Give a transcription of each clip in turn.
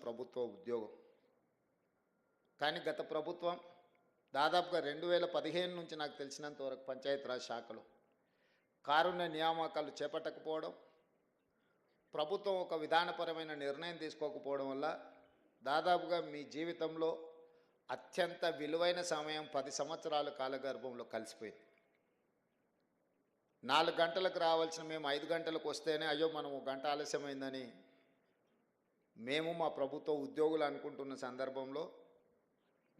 ప్రభుత్వ ఉద్యోగం. కానీ గత ప్రభుత్వం దాదాపుగా 2015 నుంచి నాకు తెలిసినంత వరకు పంచాయతీరాజ్ శాఖలో కారుణ్య నియామకాలు చేపట్టకపోవడం, ప్రభుత్వం ఒక విధానపరమైన నిర్ణయం తీసుకోకపోవడం వల్ల దాదాపుగా మీ జీవితంలో అత్యంత విలువైన సమయం 10 సంవత్సరాల కాలగర్భంలో కలిసిపోయింది. 4 గంటలకు రావాల్సిన మేము 5 గంటలకు వస్తేనే అయ్యో మనం 1 గంట ఆలస్యమైందని మేము మా ప్రభుత్వ ఉద్యోగులు అనుకుంటున్న సందర్భంలో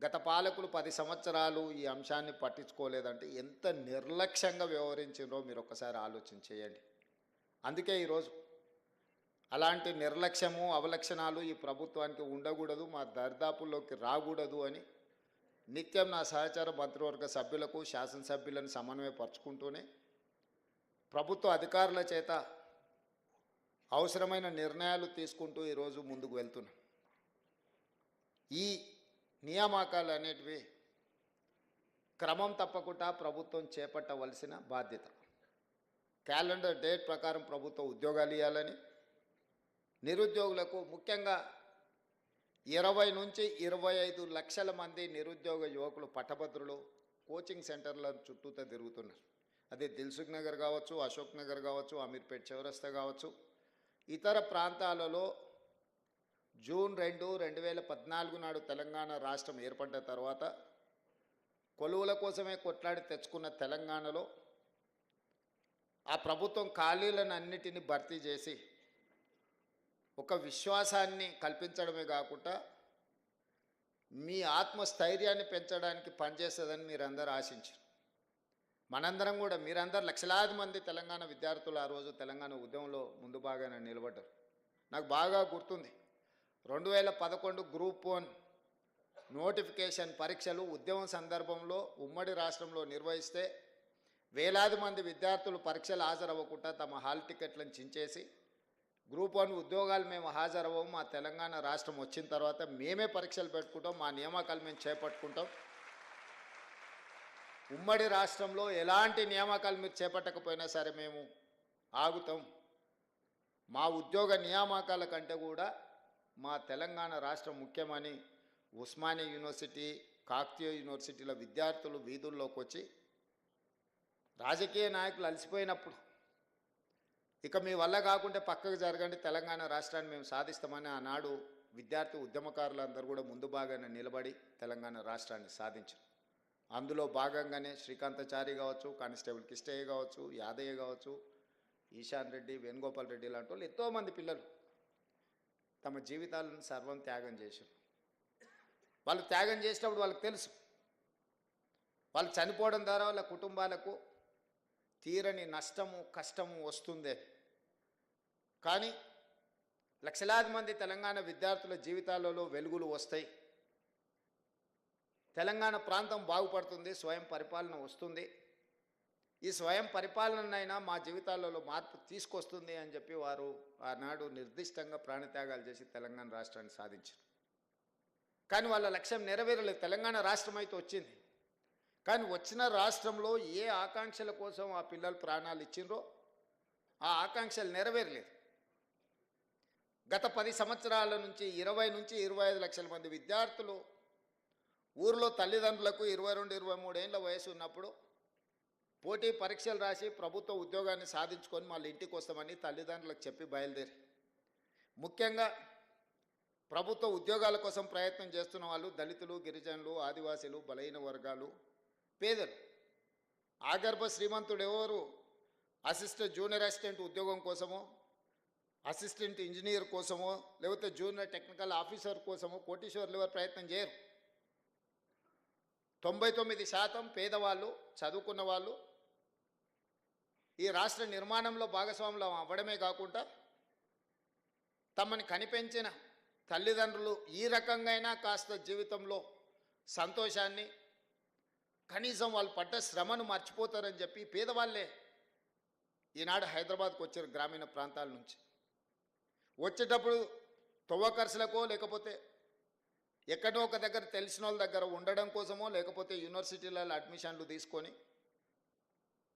గత పాలకులు 10 సంవత్సరాలు ఈ అంశాన్ని పట్టించుకోలేదంటే ఎంత నిర్లక్ష్యంగా వ్యవహరించారో మీరు ఒక్కసారి ఆలోచన చేయండి. అందుకే ఈరోజు అలాంటి నిర్లక్ష్యము అవలక్షణాలు ఈ ప్రభుత్వానికి ఉండకూడదు, మా దర్దాపుల్లోకి రాకూడదు అని నిత్యం నా సహచార మంత్రివర్గ సభ్యులకు శాసనసభ్యులను సమన్వయపరుచుకుంటూనే ప్రభుత్వ అధికారుల చేత అవసరమైన నిర్ణయాలు తీసుకుంటూ ఈరోజు ముందుకు వెళ్తున్నాం. ఈ నియామకాలు అనేటివి క్రమం తప్పకుండా ప్రభుత్వం చేపట్టవలసిన బాధ్యత. క్యాలెండర్ డేట్ ప్రకారం ప్రభుత్వ ఉద్యోగాలు ఇవ్వాలని, నిరుద్యోగులకు ముఖ్యంగా 20 నుంచి 25 లక్షల మంది నిరుద్యోగ యువకులు పట్టభద్రులు కోచింగ్ సెంటర్ల చుట్టూతో తిరుగుతున్నారు. అది దిల్సుఖ్ నగర్ కావచ్చు, అశోక్ నగర్ కావచ్చు, అమీర్పేట్ చౌరస్తా కావచ్చు, ఇతర ప్రాంతాలలో జూన్ 2, 2014 నాడు తెలంగాణ రాష్ట్రం ఏర్పడ్డ తర్వాత కొలువుల కోసమే కొట్లాడి తెచ్చుకున్న తెలంగాణలో ఆ ప్రభుత్వం ఖాళీలను అన్నిటినీ భర్తీ చేసి ఒక విశ్వాసాన్ని కల్పించడమే కాకుండా మీ ఆత్మస్థైర్యాన్ని పెంచడానికి పనిచేస్తుందని మీరందరూ ఆశించారు. మనందరం కూడా మీరందరూ లక్షలాది మంది తెలంగాణ విద్యార్థులు ఆ రోజు తెలంగాణ ఉద్యమంలో ముందు బాగానే నిలబడ్డారు. నాకు బాగా గుర్తుంది, 2011 గ్రూప్ 1 నోటిఫికేషన్ పరీక్షలు ఉద్యమం సందర్భంలో ఉమ్మడి రాష్ట్రంలో నిర్వహిస్తే వేలాది మంది విద్యార్థులు పరీక్షలు హాజరవ్వకుండా తమ హాల్ టికెట్లను చించేసి గ్రూప్ 1 ఉద్యోగాలు మేము హాజరవ్వము, మా తెలంగాణ రాష్ట్రం వచ్చిన తర్వాత మేమే పరీక్షలు పెట్టుకుంటాం, మా నియామకాలు మేము చేపట్టుకుంటాం, ఉమ్మడి రాష్ట్రంలో ఎలాంటి నియామకాలు మీరు చేపట్టకపోయినా సరే మేము ఆగుతాం, మా ఉద్యోగ నియామకాల కంటే కూడా మా తెలంగాణ రాష్ట్రం ముఖ్యమని ఉస్మానియా యూనివర్సిటీ, కాకతీయ యూనివర్సిటీల విద్యార్థులు వీధుల్లోకి వచ్చి రాజకీయ నాయకులు అలసిపోయినప్పుడు ఇక మీ వల్ల కాకుంటే పక్కకు జరగండి, తెలంగాణ రాష్ట్రాన్ని మేము సాధిస్తామని ఆనాడు విద్యార్థి ఉద్యమకారులందరూ కూడా ముందు భాగానే నిలబడి తెలంగాణ రాష్ట్రాన్ని సాధించారు. అందులో భాగంగానే శ్రీకాంతాచారి కావచ్చు, కానిస్టేబుల్ కిష్టయ్య కావచ్చు, యాదయ్య కావచ్చు, ఈశాన్ రెడ్డి, వేణుగోపాల్ రెడ్డి లాంటి వాళ్ళు ఎంతోమంది పిల్లలు తమ జీవితాలను సర్వం త్యాగం చేశారు. వాళ్ళు త్యాగం చేసినప్పుడు వాళ్ళకి తెలుసు వాళ్ళు చనిపోవడం ద్వారా వాళ్ళ కుటుంబాలకు తీరని నష్టము కష్టము వస్తుంది. కానీ లక్షలాది మంది తెలంగాణ విద్యార్థుల జీవితాలలో వెలుగులు వస్తాయి, తెలంగాణ ప్రాంతం బాగుపడుతుంది, స్వయం పరిపాలన వస్తుంది, ఈ స్వయం పరిపాలనైనా మా జీవితాలలో మార్పు తీసుకొస్తుంది అని చెప్పి వారు ఆనాడు నిర్దిష్టంగా ప్రాణత్యాగాలు చేసి తెలంగాణ రాష్ట్రాన్ని సాధించారు. కానీ వాళ్ళ లక్ష్యం నెరవేరలేదు. తెలంగాణ రాష్ట్రం అయితే వచ్చింది, కానీ వచ్చిన రాష్ట్రంలో ఏ ఆకాంక్షల కోసం ఆ పిల్లలు ప్రాణాలు ఇచ్చిండ్రో ఆ ఆకాంక్షలు నెరవేరలేదు. గత 10 సంవత్సరాల నుంచి 20 నుంచి 25 లక్షల మంది విద్యార్థులు ఊరిలో తల్లిదండ్రులకు 22, 23 ఏళ్ళ వయసు ఉన్నప్పుడు పోటీ పరీక్షలు రాసి ప్రభుత్వ ఉద్యోగాన్ని సాధించుకొని మళ్ళీ ఇంటికి వస్తామని తల్లిదండ్రులకు చెప్పి బయలుదేరి ముఖ్యంగా ప్రభుత్వ ఉద్యోగాల కోసం ప్రయత్నం చేస్తున్న వాళ్ళు దళితులు, గిరిజనులు, ఆదివాసీలు, బలహీన వర్గాలు, పేదలు. ఆగర్భ శ్రీమంతుడు ఎవరు అసిస్టెంట్ జూనియర్ అసిస్టెంట్ ఉద్యోగం కోసమో, అసిస్టెంట్ ఇంజనీర్ కోసమో, లేకపోతే జూనియర్ టెక్నికల్ ఆఫీసర్ కోసమో కోటీశ్వర్లు ఎవరు ప్రయత్నం చేయరు. 99% పేదవాళ్ళు, చదువుకున్న వాళ్ళు ఈ రాష్ట్ర నిర్మాణంలో భాగస్వాములు అవ్వడమే కాకుండా తమని కనిపెంచిన తల్లిదండ్రులు ఈ రకంగా కాస్త జీవితంలో సంతోషాన్ని, కనీసం వాళ్ళు పడ్డ శ్రమను మర్చిపోతారని చెప్పి పేదవాళ్ళే ఈనాడు హైదరాబాద్కు వచ్చారు గ్రామీణ ప్రాంతాల నుంచి. వచ్చేటప్పుడు తవ్వకర్సులకో లేకపోతే ఎక్కడో ఒక దగ్గర తెలిసిన వాళ్ళ దగ్గర ఉండడం కోసమో లేకపోతే యూనివర్సిటీలలో అడ్మిషన్లు తీసుకొని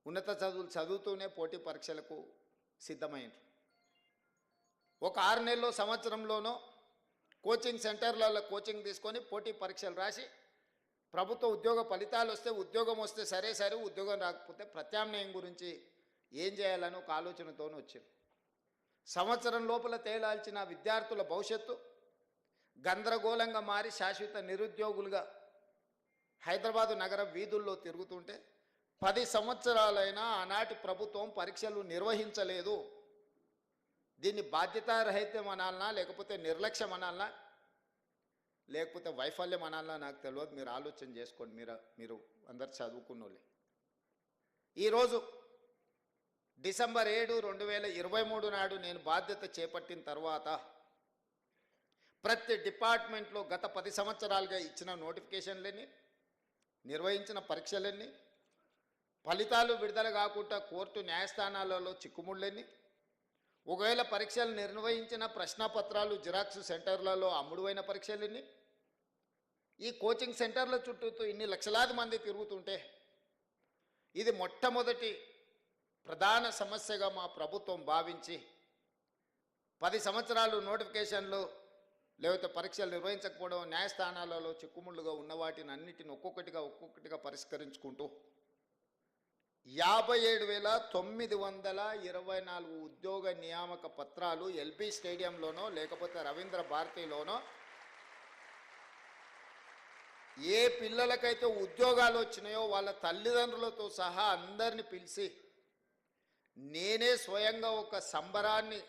ఉన్నత చదువులు చదువుతూనే పోటీ పరీక్షలకు సిద్ధమైంది. ఒక 6 నెలల్లో సంవత్సరంలోనో కోచింగ్ సెంటర్లలో కోచింగ్ తీసుకొని పోటీ పరీక్షలు రాసి ప్రభుత్వ ఉద్యోగ ఫలితాలు వస్తే ఉద్యోగం వస్తే సరే ఉద్యోగం రాకపోతే ప్రత్యామ్నాయం గురించి ఏం చేయాలని ఒక ఆలోచనతో వచ్చారు. సంవత్సరం లోపల తేలాల్చిన విద్యార్థుల భవిష్యత్తు గందరగోళంగా మారి శాశ్వత నిరుద్యోగులుగా హైదరాబాదు నగర వీధుల్లో తిరుగుతుంటే 10 సంవత్సరాలైనా ఆనాటి ప్రభుత్వం పరీక్షలు నిర్వహించలేదు. దీన్ని బాధ్యతారహితం అనాలనా, లేకపోతే నిర్లక్ష్యం అనాలనా, లేకపోతే వైఫల్యం అనాలనా నాకు తెలియదు. మీరు ఆలోచన చేసుకోండి. మీరు అందరు చదువుకున్నోళ్ళే. ఈరోజు డిసెంబర్ 7, 2023 నాడు నేను బాధ్యత చేపట్టిన తర్వాత ప్రతి డిపార్ట్మెంట్లో గత 10 సంవత్సరాలుగా ఇచ్చిన నోటిఫికేషన్లన్నీ, నిర్వహించిన పరీక్షలన్నీ, ఫలితాలు విడుదల కాకుండా కోర్టు న్యాయస్థానాలలో చిక్కుముళ్ళన్నీ, ఒకవేళ పరీక్షలు నిర్వహించిన ప్రశ్నపత్రాలు జిరాక్స్ సెంటర్లలో అమ్ముడువైన పరీక్షలన్నీ, ఈ కోచింగ్ సెంటర్ల చుట్టూ ఇన్ని లక్షలాది మంది తిరుగుతుంటే ఇది మొట్టమొదటి ప్రధాన సమస్యగా మా ప్రభుత్వం భావించి 10 సంవత్సరాలు నోటిఫికేషన్లు లేకపోతే పరీక్షలు నిర్వహించకపోవడం, న్యాయస్థానాలలో చిక్కుముళ్ళుగా ఉన్న వాటిని అన్నిటిని ఒక్కొక్కటిగా పరిష్కరించుకుంటూ 57,924 ఉద్యోగ నియామక పత్రాలు ఎల్బీ స్టేడియంలోనో లేకపోతే రవీంద్ర భారతిలోనో ఏ పిల్లలకైతే ఉద్యోగాలు వచ్చినాయో వాళ్ళ తల్లిదండ్రులతో సహా అందరిని పిలిచి నేనే స్వయంగా ఒక సంబరాన్ని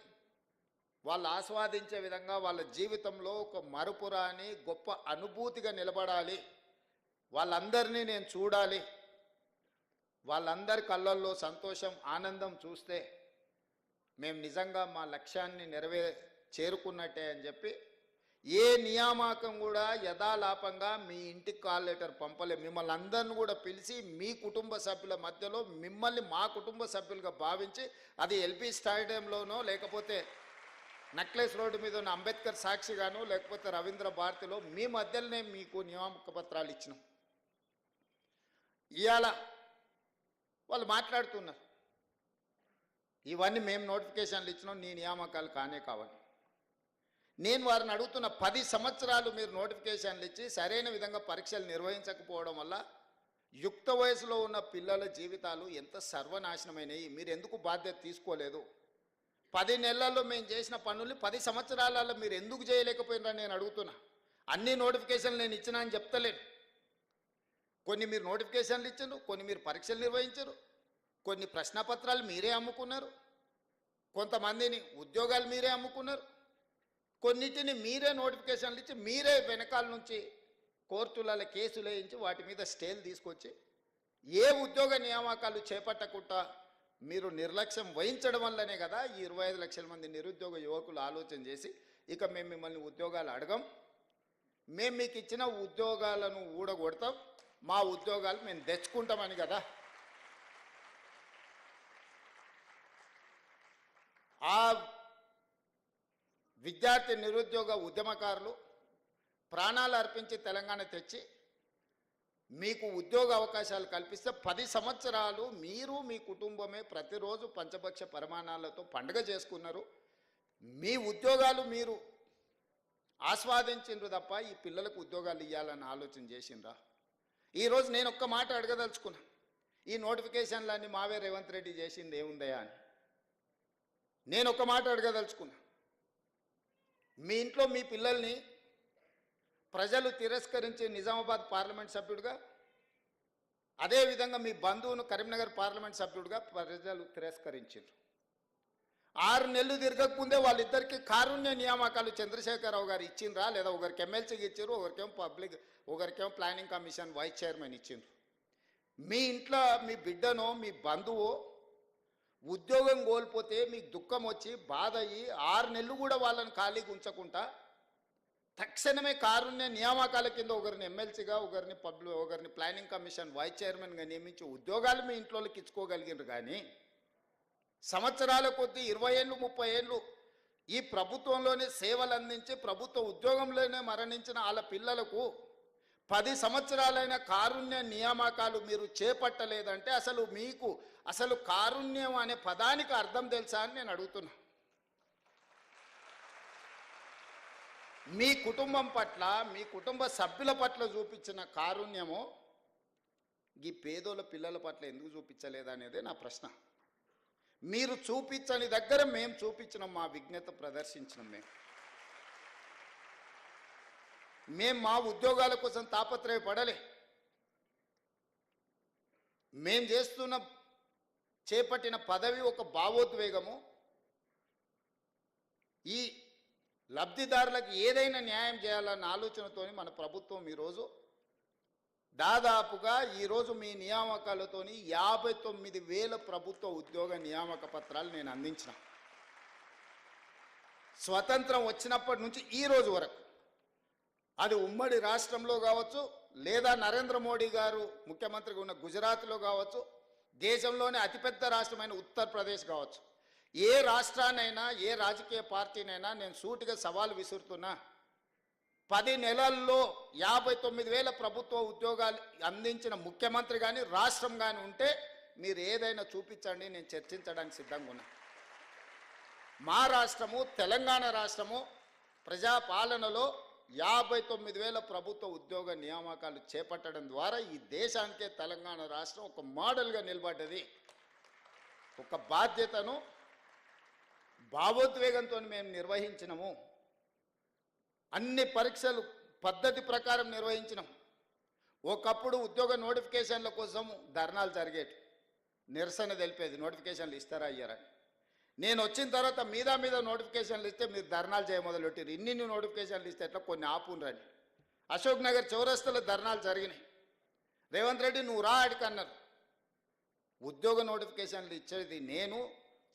వాళ్ళు ఆస్వాదించే విధంగా వాళ్ళ జీవితంలో ఒక మరుపురాని గొప్ప అనుభూతిగా నిలబడాలి, వాళ్ళందరినీ నేను చూడాలి, వాళ్ళందరి కళ్ళల్లో సంతోషం ఆనందం చూస్తే మేము నిజంగా మా లక్ష్యాన్ని చేరుకున్నట్టే అని చెప్పి ఏ నియామకం కూడా యథాలాపంగా మీ ఇంటికి కాల్ లెటర్ పంపలే. మిమ్మల్ని అందరిని కూడా పిలిచి మీ కుటుంబ సభ్యుల మధ్యలో మిమ్మల్ని మా కుటుంబ సభ్యులుగా భావించి అది ఎల్బీ స్టేడియంలోనో లేకపోతే నెక్లెస్ రోడ్డు మీద ఉన్న అంబేద్కర్ సాక్షిగానో లేకపోతే రవీంద్ర భారతిలో మీ మధ్యలోనే మీకు నియామక పత్రాలు ఇచ్చినాం. ఇవాళ వాళ్ళు మాట్లాడుతున్నారు ఇవన్నీ మేము నోటిఫికేషన్లు ఇచ్చినాం, నీ నియామకాలు కానే కావాలి. నేను వారిని అడుగుతున్న 10 సంవత్సరాలు మీరు నోటిఫికేషన్లు ఇచ్చి సరైన విధంగా పరీక్షలు నిర్వహించకపోవడం వల్ల యుక్త వయసులో ఉన్న పిల్లల జీవితాలు ఎంత సర్వనాశనమైనవి. మీరు ఎందుకు బాధ్యత తీసుకోలేదు? 10 నెలల్లో మేము చేసిన పనులు 10 సంవత్సరాలలో మీరు ఎందుకు చేయలేకపోయినారని నేను అడుగుతున్నా. అన్ని నోటిఫికేషన్లు నేను ఇచ్చినా అని చెప్తలేను. కొన్ని మీరు నోటిఫికేషన్లు ఇచ్చారు, కొన్ని మీరు పరీక్షలు నిర్వహించారు, కొన్ని ప్రశ్నపత్రాలు మీరే అమ్ముకున్నారు, కొంతమందిని ఉద్యోగాలు మీరే అమ్ముకున్నారు, కొన్నిటిని మీరే నోటిఫికేషన్లు ఇచ్చి మీరే వెనకాల నుంచి కోర్టులలో కేసులు వేయించి వాటి మీద స్టేలు తీసుకొచ్చి ఏ ఉద్యోగ నియామకాలు చేపట్టకుండా మీరు నిర్లక్ష్యం వహించడం వల్లనే కదా ఈ 25 లక్షల మంది నిరుద్యోగ యువకులు ఆలోచన చేసి ఇక మేము మిమ్మల్ని ఉద్యోగాలు అడగం, మేము మీకు ఇచ్చిన ఉద్యోగాలను ఊడగొడతాం, మా ఉద్యోగాలు మేము తెచ్చుకుంటామని కదా. ఆ విద్యార్థి నిరుద్యోగ ఉద్యమకారులు ప్రాణాలు అర్పించి తెలంగాణ తెచ్చి మీకు ఉద్యోగ అవకాశాలు కల్పిస్తే 10 సంవత్సరాలు మీరు మీ కుటుంబమే ప్రతిరోజు పంచభక్ష పరిమాణాలతో పండుగ చేసుకున్నారు. మీ ఉద్యోగాలు మీరు ఆస్వాదించిండ్రు తప్ప ఈ పిల్లలకు ఉద్యోగాలు ఇవ్వాలని ఆలోచన చేసిండ్రా? ఈరోజు నేను ఒక్క మాట అడగదలుచుకున్నా, ఈ నోటిఫికేషన్లన్నీ మావే రేవంత్ రెడ్డి చేసింది ఏముందయా అని నేను ఒక్క మాట అడగదలుచుకున్నా. మీ ఇంట్లో మీ పిల్లల్ని ప్రజలు తిరస్కరించి నిజామాబాద్ పార్లమెంట్ సభ్యుడిగా, అదేవిధంగా మీ బంధువును కరీంనగర్ పార్లమెంట్ సభ్యుడిగా ప్రజలు తిరస్కరించారు. 6 నెలలు తిరగకముందే వాళ్ళిద్దరికి కారుణ్య నియామకాలు చంద్రశేఖరరావు గారు ఇచ్చిండ్రా? లేదా ఒకరికి ఎమ్మెల్సీకి ఇచ్చారు, ఒకరికేమో ప్లానింగ్ కమిషన్ వైస్ చైర్మన్ ఇచ్చిండ్రు. మీ ఇంట్లో మీ బిడ్డనో మీ బంధువో ఉద్యోగం కోల్పోతే మీకు దుఃఖం వచ్చి బాధ అయ్యి 6 నెలలు కూడా వాళ్ళని ఖాళీగా ఉంచకుండా తక్షణమే కారుణ్య నియామకాల కింద ఒకరిని ఎమ్మెల్సీగా, ఒకరిని ప్లానింగ్ కమిషన్ వైస్ చైర్మన్గా నియమించి ఉద్యోగాలు మీ ఇంట్లోకి ఇచ్చుకోగలిగినారు. కానీ సంవత్సరాల కొద్దీ 20 ఏళ్ళు 30 ఏళ్ళు ఈ ప్రభుత్వంలోనే సేవలు అందించి ప్రభుత్వ ఉద్యోగంలోనే మరణించిన వాళ్ళ పిల్లలకు 10 సంవత్సరాలైన కారుణ్య నియామకాలు మీరు చేపట్టలేదంటే అసలు కారుణ్యం అనే పదానికి అర్థం తెలుసా అని నేను అడుగుతున్నా. మీ కుటుంబం పట్ల, మీ కుటుంబ సభ్యుల పట్ల చూపించిన కారుణ్యము ఈ పేదోళ్ళ పిల్లల పట్ల ఎందుకు చూపించలేదనేదే నా ప్రశ్న. మీరు చూపించని దగ్గర మేము చూపించినాం, మా విజ్ఞత ప్రదర్శించినాం. మేము మా ఉద్యోగాల కోసం తాపత్రయపడలే. మేం చేపట్టిన పదవి ఒక భావోద్వేగము. ఈ లబ్ధిదారులకు ఏదైనా న్యాయం చేయాలన్న ఆలోచనతోని మన ప్రభుత్వం ఈరోజు దాదాపుగా ఈరోజు మీ నియామకాలతోని 59,000 ప్రభుత్వ ఉద్యోగ నియామక పత్రాలు నేను అందించిన. స్వతంత్రం వచ్చినప్పటి నుంచి ఈ రోజు వరకు అది ఉమ్మడి రాష్ట్రంలో కావచ్చు, లేదా నరేంద్ర మోడీ గారు ముఖ్యమంత్రిగా ఉన్న గుజరాత్లో కావచ్చు, దేశంలోనే అతిపెద్ద రాష్ట్రమైన ఉత్తరప్రదేశ్ కావచ్చు, ఏ రాష్ట్రాన్నైనా ఏ రాజకీయ పార్టీనైనా నేను సూటిగా సవాలు విసురుతున్నా. 10 నెలల్లో 59,000 ప్రభుత్వ ఉద్యోగాలు అందించిన ముఖ్యమంత్రి కానీ రాష్ట్రం కానీ ఉంటే మీరు ఏదైనా చూపించండి, నేను చర్చించడానికి సిద్ధంగా ఉన్నా. మా రాష్ట్రము తెలంగాణ రాష్ట్రము ప్రజాపాలనలో 59,000 ప్రభుత్వ ఉద్యోగ నియామకాలు చేపట్టడం ద్వారా ఈ దేశానికే తెలంగాణ రాష్ట్రం ఒక మోడల్గా నిలబడ్డది. ఒక బాధ్యతను భావోద్వేగంతో మేము నిర్వహించినము. అన్ని పరీక్షలు పద్ధతి ప్రకారం నిర్వహించినాం. ఒకప్పుడు ఉద్యోగ నోటిఫికేషన్ల కోసం ధర్నాలు జరిగేవి, నిరసన తెలిపేది, నోటిఫికేషన్లు ఇస్తారా అయ్యారని. నేను వచ్చిన తర్వాత మీద నోటిఫికేషన్లు ఇస్తే మీరు ధర్నాలు చేయమొదలుపెట్టారు. ఇన్ని నోటిఫికేషన్లు ఇస్తే ఎట్లా కొన్ని ఆపునరని అశోక్ నగర్ చౌరస్తలో ధర్నాలు జరిగినాయి. రేవంత్ రెడ్డి నువ్వు రా అడికి అన్నారు. ఉద్యోగ నోటిఫికేషన్లు ఇచ్చేది నేను,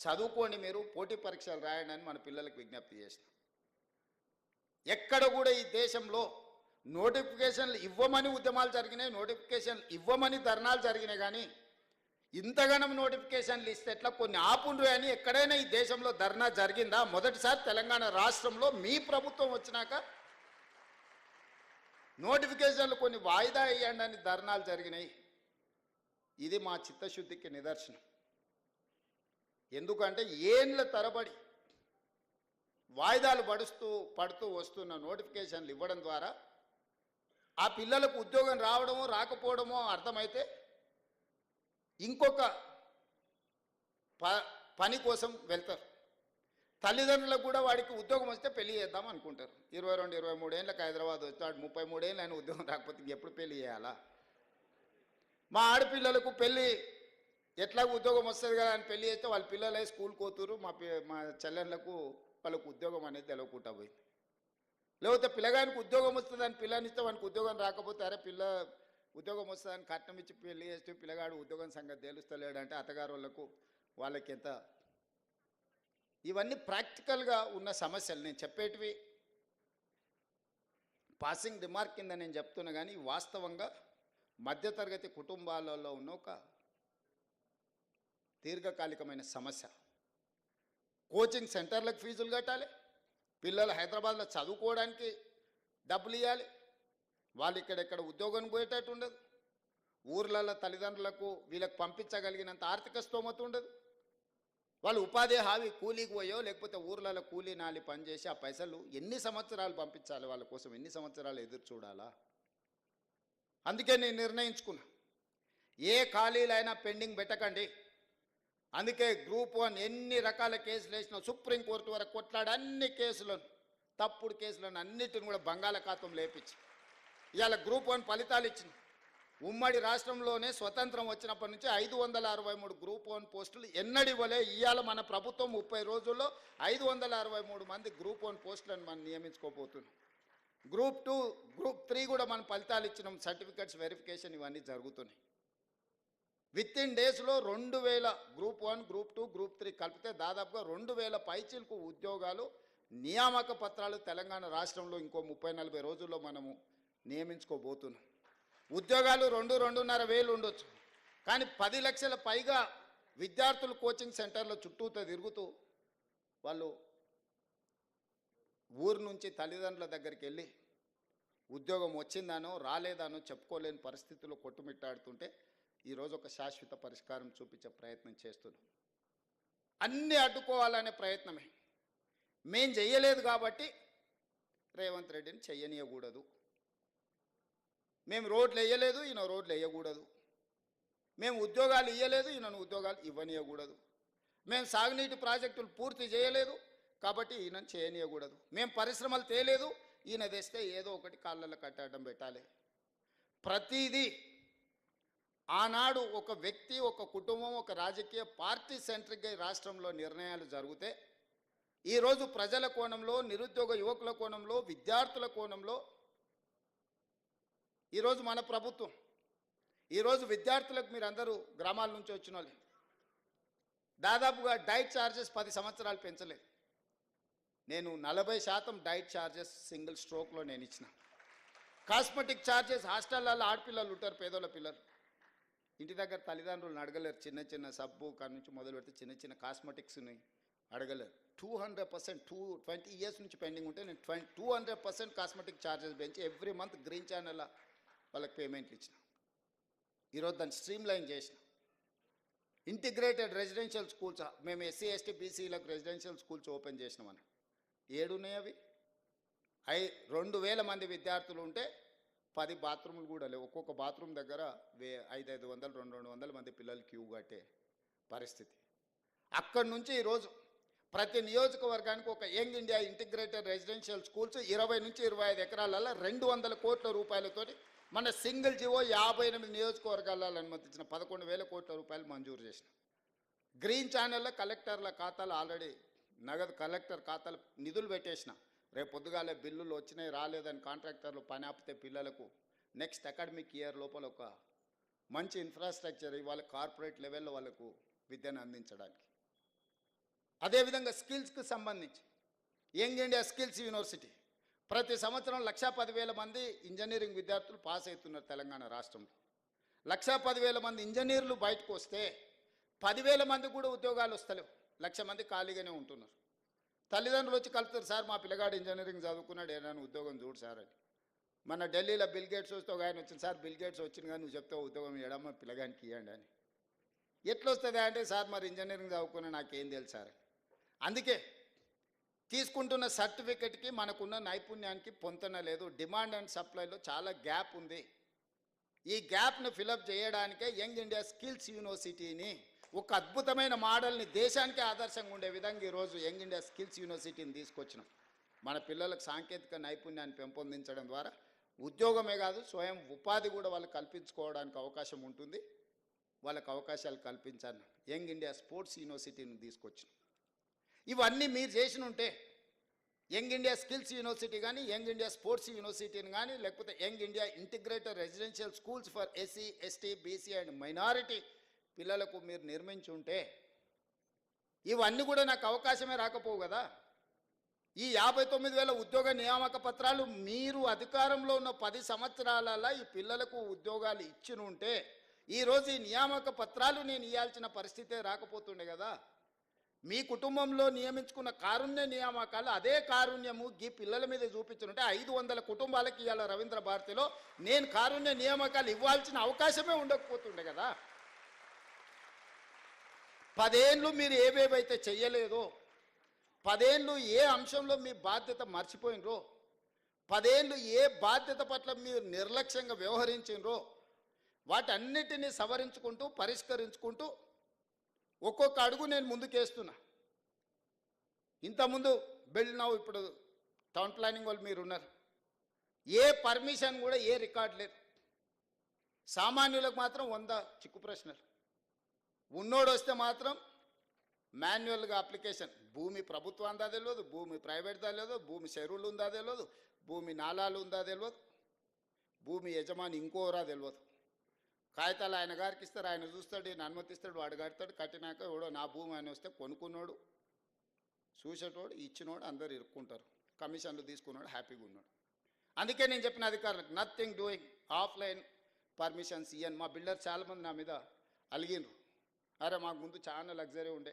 చదువుకోండి, మీరు పోటీ పరీక్షలు రాయండి అని మన పిల్లలకు విజ్ఞప్తి చేసిన. ఎక్కడ కూడా ఈ దేశంలో నోటిఫికేషన్లు ఇవ్వమని ఉద్యమాలు జరిగినాయి, నోటిఫికేషన్లు ఇవ్వమని ధర్నాలు జరిగినాయి. కానీ ఇంతగానం నోటిఫికేషన్లు ఇస్తే ఎట్లా కొన్ని ఆపుండ్రు అని ఎక్కడైనా ఈ దేశంలో ధర్నా జరిగిందా? మొదటిసారి తెలంగాణ రాష్ట్రంలో మీ ప్రభుత్వం వచ్చినాక నోటిఫికేషన్లు కొన్ని వాయిదా వేయండి అని ధర్నాలు జరిగినాయి. ఇది మా చిత్తశుద్ధికి నిదర్శనం. ఎందుకంటే ఏండ్ల తరబడి వాయిదాలు పడుతూ వస్తున్న నోటిఫికేషన్లు ఇవ్వడం ద్వారా ఆ పిల్లలకు ఉద్యోగం రావడమో రాకపోవడమో అర్థమైతే ఇంకొక పని కోసం వెళ్తారు. తల్లిదండ్రులకు కూడా వాడికి ఉద్యోగం వస్తే పెళ్లి చేద్దాం అనుకుంటారు. 22-23 ఏళ్ళకి హైదరాబాద్ వచ్చాడు, 33 ఏళ్ళు ఆయన ఉద్యోగం రాకపోతే ఎప్పుడు పెళ్లి చేయాలా? మా ఆడపిల్లలకు పెళ్ళి ఎట్లా ఉద్యోగం వస్తుంది కదా అని పెళ్లి చేస్తే వాళ్ళ పిల్లలే స్కూల్కి పోతురు. మా చెల్లెళ్ళకు వాళ్ళకు ఉద్యోగం అనేది తెలవకుండా పోయింది. లేకపోతే పిల్లగానికి ఉద్యోగం వస్తుందని పిల్లనిస్తే వానికి ఉద్యోగం రాకపోతే అరే పిల్ల ఉద్యోగం వస్తుందని కట్నం ఇచ్చి పెళ్లి చేస్తే పిల్లగాడు ఉద్యోగం సంగతి తెలుస్తలేడంటే అత్తగారు వాళ్ళకి ఎంత. ఇవన్నీ ప్రాక్టికల్గా ఉన్న సమస్యలు. నేను చెప్పేటివి పాసింగ్ రిమార్క్ కింద నేను చెప్తున్నా, కానీ వాస్తవంగా మధ్యతరగతి కుటుంబాలలో ఉన్న ఒక దీర్ఘకాలికమైన సమస్య. కోచింగ్ సెంటర్లకు ఫీజులు కట్టాలి, పిల్లలు హైదరాబాద్లో చదువుకోవడానికి డబ్బులు ఇవ్వాలి, వాళ్ళు ఇక్కడెక్కడ ఉద్యోగం పోయేటట్టు ఉండదు, ఊర్లలో తల్లిదండ్రులకు వీళ్ళకి పంపించగలిగినంత ఆర్థిక స్తోమత ఉండదు, వాళ్ళు ఉపాధి హామీ కూలీకి పోయో లేకపోతే ఊర్లలో కూలీ నాలి పనిచేసి ఆ పైసలు ఎన్ని సంవత్సరాలు పంపించాలి, వాళ్ళ కోసం ఎన్ని సంవత్సరాలు ఎదురు చూడాలా? అందుకే నేను నిర్ణయించుకున్నా, ఏ ఖాళీలైనా పెండింగ్ పెట్టకండి. అందుకే గ్రూప్ 1 ఎన్ని రకాల కేసులు వేసినా సుప్రీంకోర్టు వరకు కొట్లాడి అన్ని కేసులను, తప్పుడు కేసులను అన్నిటిని కూడా బంగాళాఖాతం లేపించి ఇవాళ గ్రూప్ 1 ఫలితాలు ఇచ్చింది. ఉమ్మడి రాష్ట్రంలోనే స్వతంత్రం వచ్చినప్పటి నుంచి 563 గ్రూప్ 1 పోస్టులు ఎన్నడి ఇవ్వలే. ఇవాళ మన ప్రభుత్వం 30 రోజుల్లో 563 మంది గ్రూప్ 1 పోస్టులను మనం నియమించుకోబోతున్నాం. గ్రూప్ 2, గ్రూప్ 3 కూడా మనం ఫలితాలు ఇచ్చినాం, సర్టిఫికెట్స్ వెరిఫికేషన్ ఇవన్నీ జరుగుతున్నాయి. విత్-ఇన్ డేస్లో 2,000 గ్రూప్ 1, గ్రూప్ 2, గ్రూప్ 3 కలిపితే దాదాపుగా 2,000 పైచీలకు ఉద్యోగాలు నియామక పత్రాలు తెలంగాణ రాష్ట్రంలో ఇంకో 30-40 రోజుల్లో మనము నియమించుకోబోతున్నాం. ఉద్యోగాలు 2-2.5 వేలు ఉండొచ్చు, కానీ 10 లక్షల పైగా విద్యార్థులు కోచింగ్ సెంటర్ల చుట్టూతో తిరుగుతూ వాళ్ళు ఊరు నుంచి తల్లిదండ్రుల దగ్గరికి వెళ్ళి ఉద్యోగం వచ్చిందానో రాలేదానో చెప్పుకోలేని పరిస్థితుల్లో కొట్టుమిట్టాడుతుంటే ఈరోజు ఒక శాశ్వత పరిష్కారం చూపించే ప్రయత్నం చేస్తున్నాం. అన్నీ అడ్డుకోవాలనే ప్రయత్నమే. మేం చెయ్యలేదు కాబట్టి రేవంత్ రెడ్డిని చెయ్యనీయకూడదు. మేము రోడ్లు వేయలేదు, ఈయన రోడ్లు వేయకూడదు. మేము ఉద్యోగాలు ఇవ్వలేదు, ఈయనను ఉద్యోగాలు ఇవ్వనీయకూడదు. మేము సాగునీటి ప్రాజెక్టులు పూర్తి చేయలేదు, కాబట్టి ఈయనను చేయనీయకూడదు. మేము పరిశ్రమలు తేలేదు, ఈయన తెస్తే ఏదో ఒకటి కాళ్ళల్లో కట్టడం పెట్టాలి. ప్రతిదీ ఆనాడు ఒక వ్యక్తి, ఒక కుటుంబం, ఒక రాజకీయ పార్టీ సెంట్రిక్గా ఈ రాష్ట్రంలో నిర్ణయాలు జరిగితే ఈరోజు ప్రజల కోణంలో, నిరుద్యోగ యువకుల కోణంలో, విద్యార్థుల కోణంలో ఈరోజు మన ప్రభుత్వం, ఈరోజు విద్యార్థులకు మీరు అందరూ గ్రామాల నుంచి వచ్చిన వాళ్ళు దాదాపుగా డైట్ ఛార్జెస్ 10 సంవత్సరాలు పెంచలేదు. నేను 40% డైట్ ఛార్జెస్ సింగిల్ స్ట్రోక్లో నేను ఇచ్చిన. కాస్మెటిక్ ఛార్జెస్ హాస్టల్లో ఆడపిల్లలు ఉంటారు, పేదోళ్ళ పిల్లలు ఇంటి దగ్గర తల్లిదండ్రులను అడగలేరు. చిన్న చిన్న సబ్బు కాడ నుంచి మొదలు పెడితే చిన్న చిన్న కాస్మెటిక్స్ని అడగలేరు. 200% 20 ఇయర్స్ నుంచి పెండింగ్ ఉంటే నేను 200% కాస్మెటిక్ ఛార్జెస్ పెంచి ఎవ్రీ మంత్ గ్రీన్ ఛానల్ వాళ్ళకి పేమెంట్లు ఇచ్చిన. ఈరోజు దాన్ని స్ట్రీమ్ లైన్ చేసిన. ఇంటిగ్రేటెడ్ రెసిడెన్షియల్ స్కూల్స్ మేము ఎస్సీ ఎస్టీ బీసీలకు రెసిడెన్షియల్ స్కూల్స్ ఓపెన్ చేసినామని 7 ఉన్నాయి. అవి 2000 మంది విద్యార్థులు ఉంటే 10 బాత్రూములు కూడా లేవు. ఒక్కొక్క బాత్రూమ్ దగ్గర 500, 200 మంది పిల్లలు క్యూ కట్టే పరిస్థితి. అక్కడి నుంచి ఈరోజు ప్రతి నియోజకవర్గానికి ఒక young India integrated residential schools 20 నుంచి 25 ఎకరాలలో 200 కోట్ల రూపాయలతోటి మన సింగిల్ జీవో 58 నియోజకవర్గాలలో అనుమతించిన 11,000 కోట్ల రూపాయలు మంజూరు చేసిన. గ్రీన్ ఛానల్లో కలెక్టర్ల ఖాతాలు ఆల్రెడీ నగదు కలెక్టర్ ఖాతాలు నిధులు పెట్టేసిన. రేపు పొద్దుగాలే బిల్లులు వచ్చినాయి రాలేదని కాంట్రాక్టర్లు పని ఆపితే పిల్లలకు నెక్స్ట్ అకాడమిక్ ఇయర్ లోపల ఒక మంచి ఇన్ఫ్రాస్ట్రక్చర్ ఇవాళ కార్పొరేట్ లెవెల్లో వాళ్ళకు విద్యను అందించడానికి. అదేవిధంగా స్కిల్స్కి సంబంధించి యంగ్ ఇండియా స్కిల్స్ యూనివర్సిటీ ప్రతి సంవత్సరం 1,10,000 మంది ఇంజనీరింగ్ విద్యార్థులు పాస్ అవుతున్నారు తెలంగాణ రాష్ట్రంలో. 1,10,000 మంది ఇంజనీర్లు బయటకు వస్తే 10,000 మంది కూడా ఉద్యోగాలు వస్తలేవు. 1,00,000 మంది ఖాళీగానే ఉంటున్నారు. తల్లిదండ్రులు వచ్చి కలుపుతారు, సార్ మా పిల్లగాడు ఇంజనీరింగ్ చదువుకున్నాడు, ఏదైనా ఉద్యోగం చూడు సార్ అని. మన ఢిల్లీలో బిల్ గేట్స్ వస్తే ఒక ఆయన వచ్చింది, సార్ బిల్ గేట్స్ వచ్చింది కానీ నువ్వు చెప్తే ఉద్యోగం ఇవ్వడమ్మా పిల్లగానికి ఇవ్వండి అని. ఎట్లా వస్తుంది అంటే, సార్ మరి ఇంజనీరింగ్ చదువుకున్నా నాకేం తెలుసు సార్. అందుకే తీసుకుంటున్న సర్టిఫికెట్కి మనకున్న నైపుణ్యానికి పొంతన లేదు. డిమాండ్ అండ్ సప్లైలో చాలా గ్యాప్ ఉంది. ఈ గ్యాప్ను ఫిలప్ చేయడానికే యంగ్ ఇండియా స్కిల్స్ యూనివర్సిటీని ఒక అద్భుతమైన మోడల్ని దేశానికే ఆదర్శంగా ఉండే విధంగా ఈరోజు యంగ్ ఇండియా స్కిల్స్ యూనివర్సిటీని తీసుకొచ్చినాం. మన పిల్లలకు సాంకేతిక నైపుణ్యాన్ని పెంపొందించడం ద్వారా ఉద్యోగమే కాదు స్వయం ఉపాధి కూడా వాళ్ళకి కల్పించుకోవడానికి అవకాశం ఉంటుంది. వాళ్ళకు అవకాశాలు కల్పించాను. యంగ్ ఇండియా స్పోర్ట్స్ యూనివర్సిటీని తీసుకొచ్చినాం. ఇవన్నీ మీరు చేసిన ఉంటే యంగ్ ఇండియా స్కిల్స్ యూనివర్సిటీ కానీ, యంగ్ ఇండియా స్పోర్ట్స్ యూనివర్సిటీని కానీ, లేకపోతే young India integrated residential schools for SC ST BC and minority పిల్లలకు మీరు నిర్మించి ఉంటే ఇవన్నీ కూడా నాకు అవకాశమే రాకపోవు కదా. ఈ 59,000 ఉద్యోగ నియామక పత్రాలు మీరు అధికారంలో ఉన్న 10 సంవత్సరాలలో ఈ పిల్లలకు ఉద్యోగాలు ఇచ్చి ఉంటే ఈరోజు ఈ నియామక పత్రాలు నేను ఇవ్వాల్సిన పరిస్థితే రాకపోతుండే కదా. మీ కుటుంబంలో నియమించుకున్న కారుణ్య నియామకాలు అదే కారుణ్యము ఈ పిల్లల మీద చూపించుంటే 500 కుటుంబాలకి ఇవాళ రవీంద్ర భారతిలో నేను కారుణ్య నియామకాలు ఇవ్వాల్సిన అవకాశమే ఉండకపోతుండే కదా. 10 ఏళ్ళు మీరు ఏవేవైతే చెయ్యలేదో, 10 ఏళ్ళు ఏ అంశంలో మీ బాధ్యత మర్చిపోయినరో, 10 ఏళ్ళు ఏ బాధ్యత పట్ల మీరు నిర్లక్ష్యంగా వ్యవహరించినరో వాటన్నిటినీ సవరించుకుంటూ పరిష్కరించుకుంటూ ఒక్కొక్క అడుగు నేను ముందుకేస్తున్నా. ఇంతకుముందు బిల్డ్ నౌ ఇప్పుడు టౌన్ ప్లానింగ్ వాళ్ళు మీరు ఉన్నారు. ఏ పర్మిషన్ కూడా ఏ రికార్డు లేదు. సామాన్యులకు మాత్రం 100 చిక్కు ప్రశ్నలు. ఉన్నోడు వస్తే మాత్రం మాన్యువల్గా అప్లికేషన్. భూమి ప్రభుత్వం ఉందా తెలియదు, భూమి ప్రైవేట్దా తెలియదు, భూమి చెరువులు ఉందా తెలియదు, భూమి నాలాలు ఉందా తెలియదు, భూమి యజమాని ఇంకోరా తెలియదు. కాగితాలు ఆయన గారికి ఇస్తారు, ఆయన చూస్తాడు, ఈయన అనుమతిస్తాడు, వాడు కడతాడు. కట్టినాక ఎవడో నా భూమి అని వస్తే కొనుక్కున్నాడు, చూసేటోడు, ఇచ్చినోడు అందరు ఇరుక్కుంటారు. కమిషన్లు తీసుకున్నాడు, హ్యాపీగా ఉన్నాడు. అందుకే నేను చెప్పిన అధికారులకు నథింగ్ డూయింగ్, ఆఫ్లైన్ పర్మిషన్స్ ఇయ్యను. మా బిల్డర్ చాలామంది నా మీద అలిగినరు. అరే మాకు ముందు చాలా లగ్జరీ ఉండే,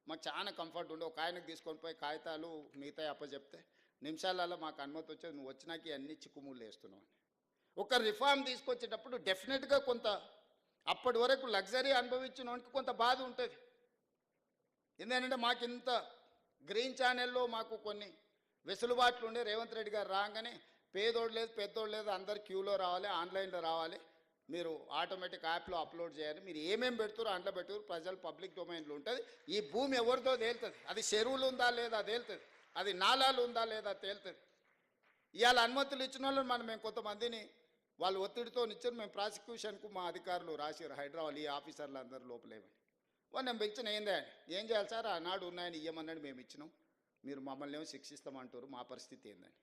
మాకు చాలా కంఫర్ట్ ఉండే, ఒక ఆయనకు తీసుకొని పోయి కాగితాలు మిగతా అప్పచెప్తే నిమిషాలలో మాకు అనుమతి వచ్చేది, నువ్వు వచ్చినాక అన్ని చిక్కుముళ్ళు వేస్తున్నావు అని. ఒక రిఫార్మ్ తీసుకొచ్చేటప్పుడు డెఫినెట్గా కొంత అప్పటి వరకు లగ్జరీ అనుభవించిన వానికి కొంత బాధ ఉంటుంది. ఎందుకంటే మాకు ఇంత గ్రీన్ ఛానల్లో మాకు కొన్ని వెసులుబాట్లు ఉండే రేవంత్ రెడ్డి గారు రాగానే పేదోడు లేదు పెద్దోడు లేదు అందరు క్యూలో రావాలి, ఆన్లైన్లో రావాలి, మీరు ఆటోమేటిక్ యాప్లో అప్లోడ్ చేయాలి, మీరు ఏమేమి పెడుతారో అందులో పెట్టుకురు, ప్రజలు పబ్లిక్ డొమైన్లో ఉంటుంది. ఈ భూమి ఎవరిదో తేలుతుంది, అది చెరువులు ఉందా లేదా తేలుతుంది, అది నాలాలు ఉందా లేదా తేలుతుంది. ఇవాళ అనుమతులు ఇచ్చిన వాళ్ళు మేము కొంతమందిని వాళ్ళు ఒత్తిడితో ఇచ్చారు, మేము ప్రాసిక్యూషన్కు మా అధికారులు రాశారు హైదరాబాద్, ఈ ఆఫీసర్లు అందరూ లోపలేమని. వాళ్ళు నేను పిలిచిన ఏందే అని, ఏం చేయాలి సార్, ఆనాడు ఉన్నాయని ఇయ్యమన్నాడు, మేము ఇచ్చినాం, మీరు మమ్మల్ని ఏమో శిక్షిస్తామంటారు, మా పరిస్థితి ఏందని.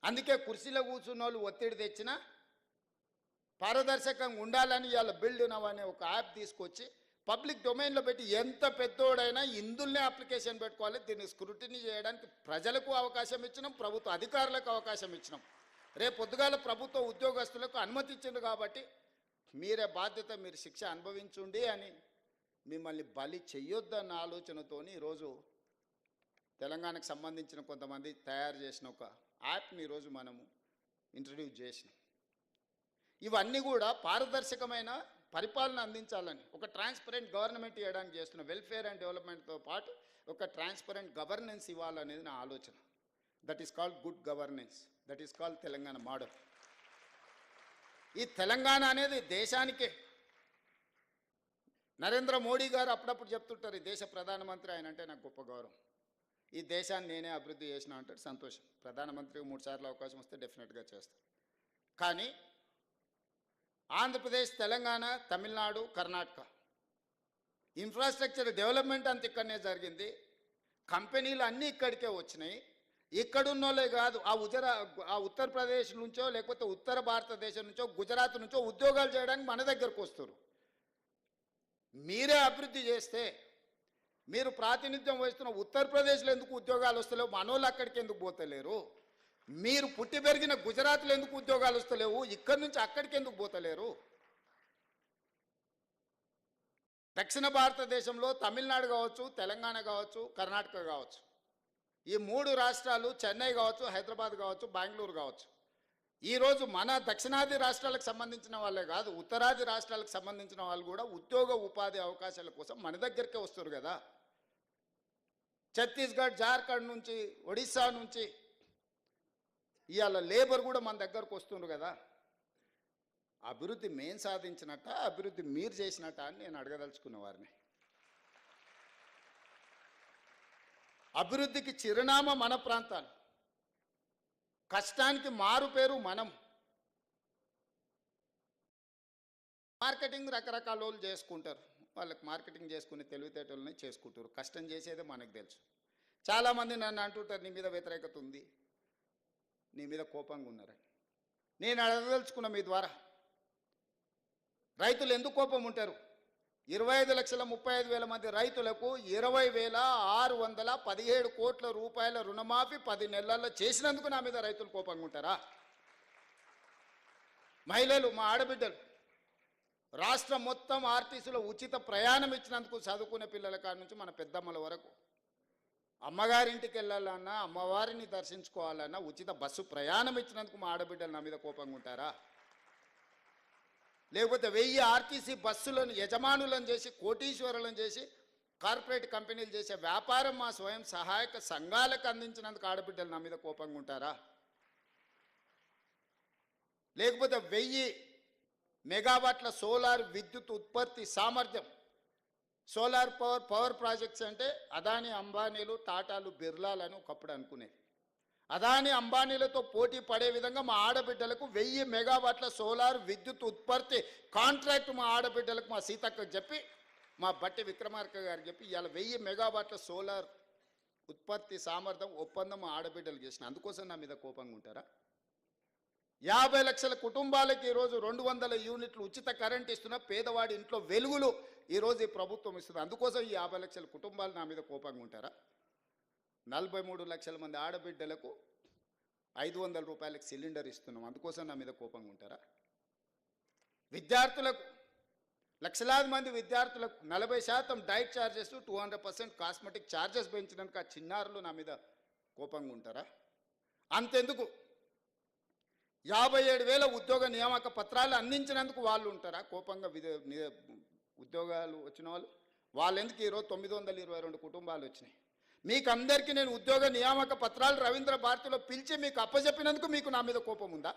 అందుకే కుర్చీలో కూర్చున్న వాళ్ళు ఒత్తిడి తెచ్చినా పారదర్శకంగా ఉండాలని ఇవాళ బిల్డ్ నవ్ అనే ఒక యాప్ తీసుకొచ్చి పబ్లిక్ డొమైన్లో పెట్టి ఎంత పెద్దోడైనా ఇందులోనే అప్లికేషన్ పెట్టుకోవాలి, దీన్ని స్క్రూటినీ చేయడానికి ప్రజలకు అవకాశం ఇచ్చినాం, ప్రభుత్వ అధికారులకు అవకాశం ఇచ్చినాం. రేపు పొద్దుగాల ప్రభుత్వ ఉద్యోగస్తులకు అనుమతి ఇచ్చింది కాబట్టి మీరే బాధ్యత, మీరు శిక్ష అనుభవించుండి అని మిమ్మల్ని బలి చెయ్యొద్దన్న ఆలోచనతోని ఈరోజు తెలంగాణకు సంబంధించిన కొంతమంది తయారు చేసిన ఒక యాప్ని ఈరోజు మనము ఇంట్రడ్యూస్ చేసినాం. ఇవన్నీ కూడా పారదర్శకమైన పరిపాలన అందించాలని, ఒక ట్రాన్స్పరెంట్ గవర్నమెంట్ ఇవ్వడానికి చేస్తున్న వెల్ఫేర్ అండ్ డెవలప్మెంట్తో పాటు ఒక ట్రాన్స్పరెంట్ గవర్నెన్స్ ఇవ్వాలనేది నా ఆలోచన. That is called good governance, that is called Telangana model. ఈ తెలంగాణ అనేది దేశానికే. నరేంద్ర మోడీ గారు అప్పుడప్పుడు చెప్తుంటారు, ఈ దేశ ప్రధానమంత్రి ఆయన అంటే నాకు గొప్ప గౌరవం, ఈ దేశాన్ని నేనే అభివృద్ధి చేసిన అంటాడు, సంతోషం. ప్రధానమంత్రికి 3 సార్లు అవకాశం వస్తే డెఫినెట్గా చేస్తాను. కానీ ఆంధ్రప్రదేశ్, తెలంగాణ, తమిళనాడు, కర్ణాటక ఇన్ఫ్రాస్ట్రక్చర్ డెవలప్మెంట్ అంత ఇక్కడనే జరిగింది, కంపెనీలు అన్నీ ఇక్కడికే వచ్చినాయి. ఇక్కడున్నోళ్ళే కాదు, ఆ ఉత్తరప్రదేశ్ నుంచో లేకపోతే ఉత్తర భారతదేశం నుంచో గుజరాత్ నుంచో ఉద్యోగాలు చేయడానికి మన దగ్గరకు వస్తారు. మీరే అభివృద్ధి చేస్తే, మీరు ప్రాతినిధ్యం వహిస్తున్న ఉత్తరప్రదేశ్లో ఎందుకు ఉద్యోగాలు వస్తలేవు, మనోళ్ళు అక్కడికి ఎందుకు పోతలేరు? మీరు పుట్టి పెరిగిన గుజరాత్లో ఎందుకు ఉద్యోగాలు వస్తలేవు, ఇక్కడి నుంచి అక్కడికి ఎందుకు పోతలేరు? దక్షిణ భారతదేశంలో తమిళనాడు కావచ్చు, తెలంగాణ కావచ్చు, కర్ణాటక కావచ్చు, ఈ 3 రాష్ట్రాలు, చెన్నై కావచ్చు, హైదరాబాద్ కావచ్చు, బెంగళూరు కావచ్చు, ఈరోజు మన దక్షిణాది రాష్ట్రాలకు సంబంధించిన వాళ్ళే కాదు, ఉత్తరాది రాష్ట్రాలకు సంబంధించిన వాళ్ళు కూడా ఉద్యోగ ఉపాధి అవకాశాల కోసం మన దగ్గరికే వస్తారు కదా. ఛత్తీస్గఢ్, జార్ఖండ్ నుంచి, ఒడిశా నుంచి ఇవాళ లేబర్ కూడా మన దగ్గరకు వస్తుండ్రు కదా. అభివృద్ధి మేం సాధించినట్ట, అభివృద్ధి మీరు చేసినట్ట అని నేను అడగదలుచుకున్న వారిని. అభివృద్ధికి చిరునామా మన ప్రాంతాలు, కష్టానికి మారు పేరు మనం. మార్కెటింగ్ రకరకాల వాళ్ళు చేసుకుంటారు, వాళ్ళకి మార్కెటింగ్ చేసుకునే తెలివితేటలని చేసుకుంటారు, కష్టం చేసేదే మనకు తెలుసు. చాలామంది నన్ను అంటుంటారు, నీ మీద వ్యతిరేకత ఉంది, నీ మీద కోపంగా ఉన్నారని. నేను అడగదలుచుకున్న మీ ద్వారా, రైతులు ఎందుకు కోపం ఉంటారు? 25,35,000 మంది రైతులకు 20,617 కోట్ల రూపాయల రుణమాఫీ 10 నెలల్లో చేసినందుకు నా మీద రైతులు కోపంగా ఉంటారా? మహిళలు, మా ఆడబిడ్డలు, రాష్ట్రం మొత్తం ఆర్టీసీలో ఉచిత ప్రయాణం ఇచ్చినందుకు, చదువుకునే పిల్లల కాడ నుంచి మన పెద్దమ్మల వరకు అమ్మగారింటికి వెళ్ళాలన్నా, అమ్మవారిని దర్శించుకోవాలన్నా ఉచిత బస్సు ప్రయాణం ఇచ్చినందుకు మా ఆడబిడ్డలు నా మీద కోపంగా ఉంటారా? లేకపోతే 1000 ఆర్టీసీ బస్సులను యజమానులను చేసి, కోటీశ్వరులను చేసి, కార్పొరేట్ కంపెనీలు చేసే వ్యాపారం మా స్వయం సహాయక సంఘాలకు అందించినందుకు ఆడబిడ్డలు నా మీద కోపంగా ఉంటారా? లేకపోతే 1000 మెగావాట్ల సోలార్ విద్యుత్ ఉత్పత్తి సామర్థ్యం, సోలార్ పవర్ ప్రాజెక్ట్స్ అంటే అదాని, అంబానీలు, టాటాలు, బిర్లాలని ఒకప్పుడు అనుకునేది. అదాని, అంబానీలతో పోటీ పడే విధంగా మా ఆడబిడ్డలకు 1000 మెగావాట్ల సోలార్ విద్యుత్ ఉత్పత్తి కాంట్రాక్ట్ మా ఆడబిడ్డలకు, మా సీతక్కకు చెప్పి, మా బట్టి విక్రమార్క గారికి చెప్పి ఇవాళ 1000 మెగావాట్ల సోలార్ ఉత్పత్తి సామర్థ్యం ఒప్పందం మా ఆడబిడ్డలు చేసిన. అందుకోసం నా మీద కోపంగా ఉంటారా? 50 లక్షల కుటుంబాలకి ఈరోజు 200 యూనిట్లు ఉచిత కరెంట్ ఇస్తున్న, పేదవాడి ఇంట్లో వెలుగులు ఈరోజు ఈ ప్రభుత్వం ఇస్తుంది. అందుకోసం ఈ 50 లక్షల కుటుంబాలు నా మీద కోపంగా ఉంటారా? 43 లక్షల మంది ఆడబిడ్డలకు 500 రూపాయలకు సిలిండర్ ఇస్తున్నాం, అందుకోసం నా మీద కోపంగా ఉంటారా? విద్యార్థులకు, లక్షలాది మంది విద్యార్థులకు 40% డైట్ ఛార్జెస్, 200% కాస్మెటిక్ ఛార్జెస్ పెంచినందుకు ఆ చిన్నారులు నా మీద కోపంగా ఉంటారా? అంతెందుకు 57,000 ఉద్యోగ నియామక పత్రాలు అందించినందుకు వాళ్ళు ఉంటారా కోపంగా? ఉద్యోగాలు వచ్చిన వాళ్ళు ఎందుకు ఈరోజు 922 కుటుంబాలు వచ్చినాయి? మీకు అందరికీ నేను ఉద్యోగ నియామక పత్రాలు రవీంద్ర భారతిలో పిలిచి మీకు అప్పచెప్పినందుకు మీకు నా మీద కోపం ఉందా?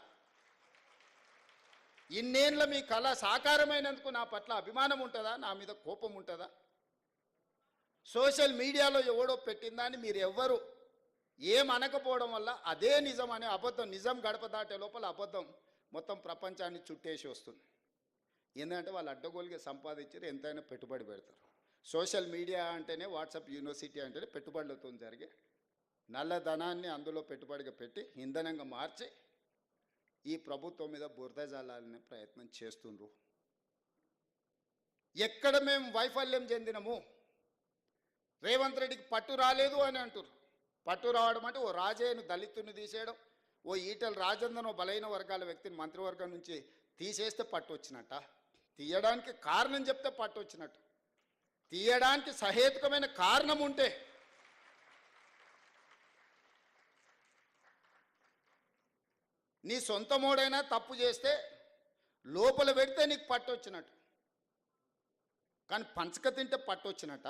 ఇన్నేళ్ళ మీ కళ సాకారమైనందుకు నా పట్ల అభిమానం ఉంటుందా? నా మీద కోపం ఉంటుందా? సోషల్ మీడియాలో ఎవడో పెట్టిందని మీరు ఎవ్వరు ఏమనకపోవడం వల్ల అదే నిజం అనే అబద్ధం, నిజం గడప దాటే లోపల అబద్ధం మొత్తం ప్రపంచాన్ని చుట్టేసి వస్తుంది. ఏంటంటే వాళ్ళు అడ్డగోలుగా సంపాదించారు, ఎంతైనా పెట్టుబడి పెడతారు. సోషల్ మీడియా అంటేనే, వాట్సాప్ యూనివర్సిటీ అంటేనే పెట్టుబడులతో జరిగే నల్లధనాన్ని అందులో పెట్టుబడిగా పెట్టి ఇంధనంగా మార్చి ఈ ప్రభుత్వం మీద బురద జల్లాలనే ప్రయత్నం చేస్తుండ్రు. ఎక్కడ మేము వైఫల్యం చెందినము? రేవంత్ రెడ్డికి పట్టు రాలేదు అని అంటారు. పట్టు రావడం అంటే ఓ రాజయ్యను దళితుని తీసేయడం, ఓ ఈటల రాజేందర్ బలైన వర్గాల వ్యక్తిని మంత్రివర్గం నుంచి తీసేస్తే పట్టు వచ్చినట్ట? తీయడానికి కారణం చెప్తే పట్టు వచ్చినట్టు. తీయడానికి సహేతుకమైన కారణం ఉంటే నీ సొంత మోడైనా తప్పు చేస్తే లోపల పెడితే నీకు పట్టు వచ్చినట్టు, కానీ పంచక తింటే పట్టు వచ్చినట్ట?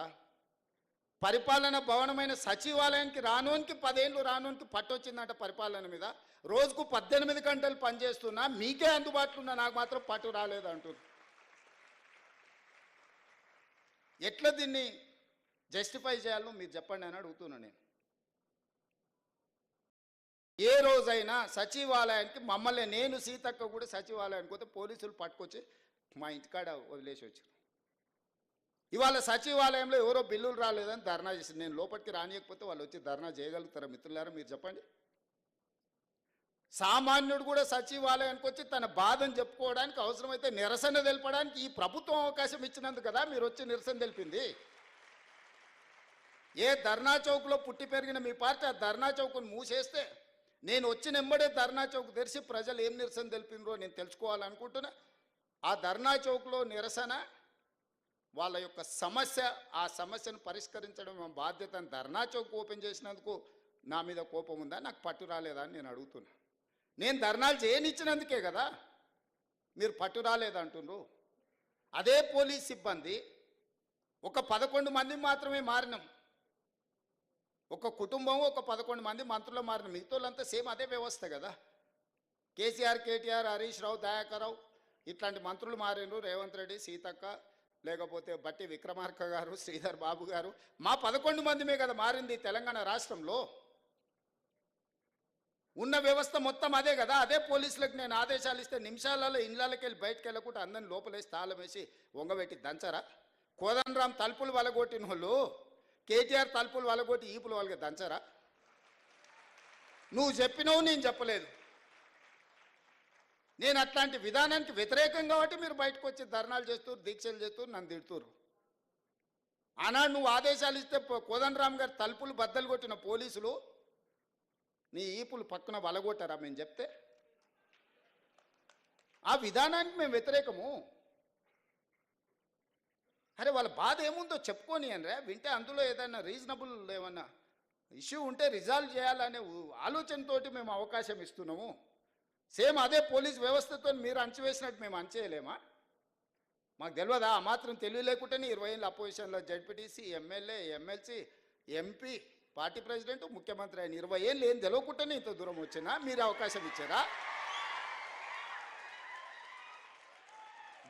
పరిపాలన భవనమైన సచివాలయానికి రానోనికి 10 ఏళ్ళు రానోనికి పట్టు వచ్చిందంట పరిపాలన మీద. రోజుకు 18 గంటలు పనిచేస్తున్నా మీకే అందుబాటులో ఉన్నా నాకు మాత్రం పట్టు రాలేదు అంటున్నారు. ఎట్లా దీన్ని జస్టిఫై చేయాలో మీరు చెప్పండి అని అడుగుతున్నా నేను. ఏ రోజైనా సచివాలయానికి మమ్మల్ని, నేను సీతక్క కూడా సచివాలయానికి పోతే పోలీసులు పట్టుకొచ్చి మా ఇంటికాడ వదిలేసి వచ్చారు. ఇవాళ సచివాలయంలో ఎవరో బిల్లులు రాలేదని ధర్నా చేసింది. నేను లోపలికి రానియకపోతే వాళ్ళు వచ్చి ధర్నా చేయగలుగుతారా మిత్రులారా? మీరు చెప్పండి. సామాన్యుడు కూడా సచివాలయానికి వచ్చి తన బాధను చెప్పుకోవడానికి, అవసరమైతే నిరసన తెలపడానికి ఈ ప్రభుత్వం అవకాశం ఇచ్చినందుకు కదా మీరు వచ్చి నిరసన తెలిపింది. ఏ ధర్నా చౌక్లో పుట్టి పెరిగిన మీ పార్టీ ఆ ధర్నా చౌక్ను మూసేస్తే నేను వచ్చిన వెంబడే ధర్నా చౌక్ తెరిచి ప్రజలు ఏం నిరసన తెలిపినరో నేను తెలుసుకోవాలనుకుంటున్నా. ఆ ధర్నా చౌక్లో నిరసన వాళ్ళ యొక్క సమస్య, ఆ సమస్యను పరిష్కరించడం మా బాధ్యత. ధర్నా చౌక్ ఓపెన్ చేసినందుకు నా మీద కోపం ఉందా? నాకు పట్టు రాలేదా అని నేను అడుగుతున్నా. నేను ధర్నాలు చేయనిచ్చినందుకే కదా మీరు పట్టు రాలేదంటున్నారు. అదే పోలీస్ సిబ్బంది ఒక 11 మంది మాత్రమే మారినాం. ఒక కుటుంబం ఒక 11 మంది మంత్రులు మారిన, మిగతాళ్ళంతా సేమ్ అదే వ్యవస్థ కదా. కేసీఆర్, కేటీఆర్, హరీష్ రావు, దయాకర్ రావు ఇట్లాంటి మంత్రులు మారినరు. రేవంత్ రెడ్డి, సీతక్క, లేకపోతే బట్టి విక్రమార్క గారు, శ్రీధర్ బాబు గారు, మా 11 మందిమే కదా మారింది తెలంగాణ రాష్ట్రంలో. ఉన్న వ్యవస్థ మొత్తం అదే కదా. అదే పోలీసులకు నేను ఆదేశాలు ఇస్తే నిమిషాలలో ఇళ్ళకి వెళ్ళి బయటకు వెళ్ళకుండా అందరిని లోపలేసి తాళం వేసి వంగబెట్టి దంచరా? కోదండరాం తలుపులు వలగొట్టిన వాళ్ళు కేటీఆర్ తలుపులు వలగొట్టి ఈపులు వాళ్ళకి దంచరా? నువ్వు చెప్పినావు, నేను చెప్పలేదు. నేను అట్లాంటి విధానానికి వ్యతిరేకం కాబట్టి మీరు బయటకు వచ్చి ధర్నాలు చేస్తూరు, దీక్షలు చేస్తూరు, నన్ను తిడుతురు. ఆనాడు నువ్వు ఆదేశాలు ఇస్తే కోదండరాం గారు తలుపులు బద్దలు కొట్టిన పోలీసులు నీ ఈపులు పక్కన వలగొట్టారా మేము చెప్తే? ఆ విధానానికి మేము వ్యతిరేకము. అరే వాళ్ళ బాధ ఏముందో చెప్పుకొని అనరా, వింటే అందులో ఏదైనా రీజనబుల్ ఏమన్నా ఇష్యూ ఉంటే రిజాల్వ్ చేయాలనే ఆలోచనతోటి మేము అవకాశం ఇస్తున్నాము. సేమ్ అదే పోలీస్ వ్యవస్థతో మీరు అంచవేసినట్టు మేము అంచేయలేమా? మాకు తెలియదా? ఆ మాత్రం తెలివి లేకుండానే 20 ఏళ్ళు అపోజిషన్లో ZPTC, MLA, MLC, MP, party president, ముఖ్యమంత్రి అయిన 20 ఏళ్ళు ఏం తెలియకుండానే ఇంత దూరం వచ్చినా మీరు అవకాశం ఇచ్చారా?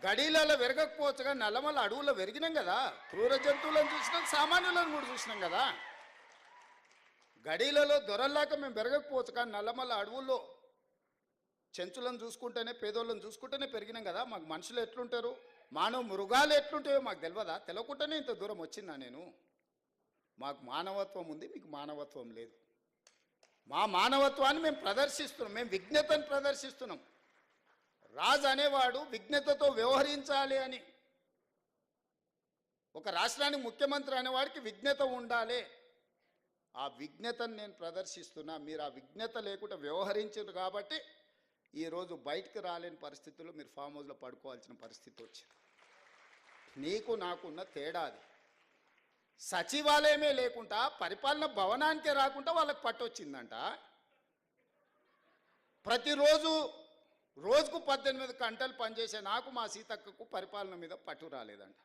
గడీలలో వెరగకపోవచ్చుగా, నల్లమల్ల అడవుల్లో వెరిగినాం కదా. క్రూర జంతువులను చూసినాం, సామాన్యులను కూడా చూసినాం కదా. గడీలలో దొరల్లాక మేము పెరగకపోవచ్చు, కానీ నల్లమల్ల అడవుల్లో చెంచులను చూసుకుంటేనే, పేదోళ్ళని చూసుకుంటేనే పెరిగినాం కదా. మాకు మనుషులు ఎట్లుంటారు, మానవ మృగాలు ఎట్లుంటాయో మాకు తెలియదా? తెలియకుండానే ఇంత దూరం వచ్చిందా నేను? మాకు మానవత్వం ఉంది, మీకు మానవత్వం లేదు. మా మానవత్వాన్ని మేము ప్రదర్శిస్తున్నాం, మేము విజ్ఞతను ప్రదర్శిస్తున్నాం. రాజు అనేవాడు విజ్ఞతతో వ్యవహరించాలి అని, ఒక రాష్ట్రానికి ముఖ్యమంత్రి అనేవాడికి విజ్ఞత ఉండాలి. ఆ విజ్ఞతను నేను ప్రదర్శిస్తున్నా. మీరు ఆ విజ్ఞత లేకుండా వ్యవహరించారు కాబట్టి ఈరోజు బయటకు రాలేని పరిస్థితుల్లో మీరు ఫామ్ హౌస్లో పడుకోవాల్సిన పరిస్థితి వచ్చింది. నీకు నాకున్న తేడా అది. సచివాలయమే లేకుండా, పరిపాలన భవనానికే రాకుండా వాళ్ళకి పట్టొచ్చిందంట. ప్రతిరోజు రోజుకు 18 గంటలు పనిచేసే నాకు, మా సీతక్కకు పరిపాలన మీద పట్టు రాలేదంట.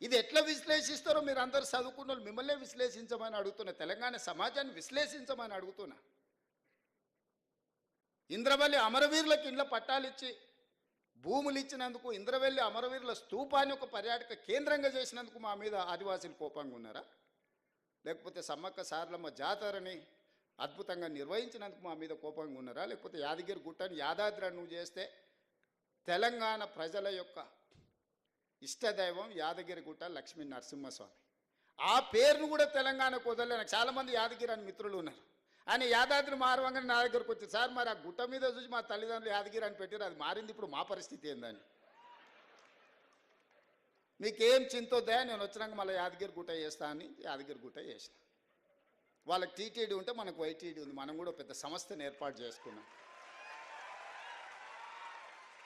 ఇది ఎట్లా విశ్లేషిస్తారో మీరు అందరు చదువుకున్న వాళ్ళు మిమ్మల్నే విశ్లేషించమని అడుగుతున్నా, తెలంగాణ సమాజాన్ని విశ్లేషించమని అడుగుతున్నా. ఇంద్రవల్లి అమరవీరులకు ఇండ్ల పట్టాలిచ్చి భూములు ఇచ్చినందుకు, ఇంద్రవల్లి అమరవీరుల స్తూపాన్ని ఒక పర్యాటక కేంద్రంగా చేసినందుకు మా మీద ఆదివాసీలు కోపంగా ఉన్నారా? లేకపోతే సమ్మక్క సారలమ్మ జాతరని అద్భుతంగా నిర్వహించినందుకు మా మీద కోపంగా ఉన్నారా? లేకపోతే యాదగిరి గుట్టని యాదాద్రి నువ్వు చేస్తే తెలంగాణ ప్రజల యొక్క ఇష్టదైవం యాదగిరి గుట్ట లక్ష్మీ నరసింహస్వామి, ఆ పేరును కూడా తెలంగాణకు వదలలే. నాకు చాలామంది యాదగిరి అని మిత్రులు ఉన్నారు. ఆయన యాదాద్రి మారవంగానే నా దగ్గరకు వచ్చి, సార్ మరి ఆ గుట్ట మీద చూసి మా తల్లిదండ్రులు యాదగిరి అని పెట్టారు, అది మారింది, ఇప్పుడు మా పరిస్థితి ఏందని. మీకేం చింతొద్దా, నేను వచ్చినాక మళ్ళీ యాదగిరి గుట్ట చేస్తా అని యాదగిరి గుట్ట చేసిన. వాళ్ళకి టీటీడీ ఉంటే మనకు వైటీడీ ఉంది, మనం కూడా పెద్ద సంస్థను ఏర్పాటు చేసుకున్నాం.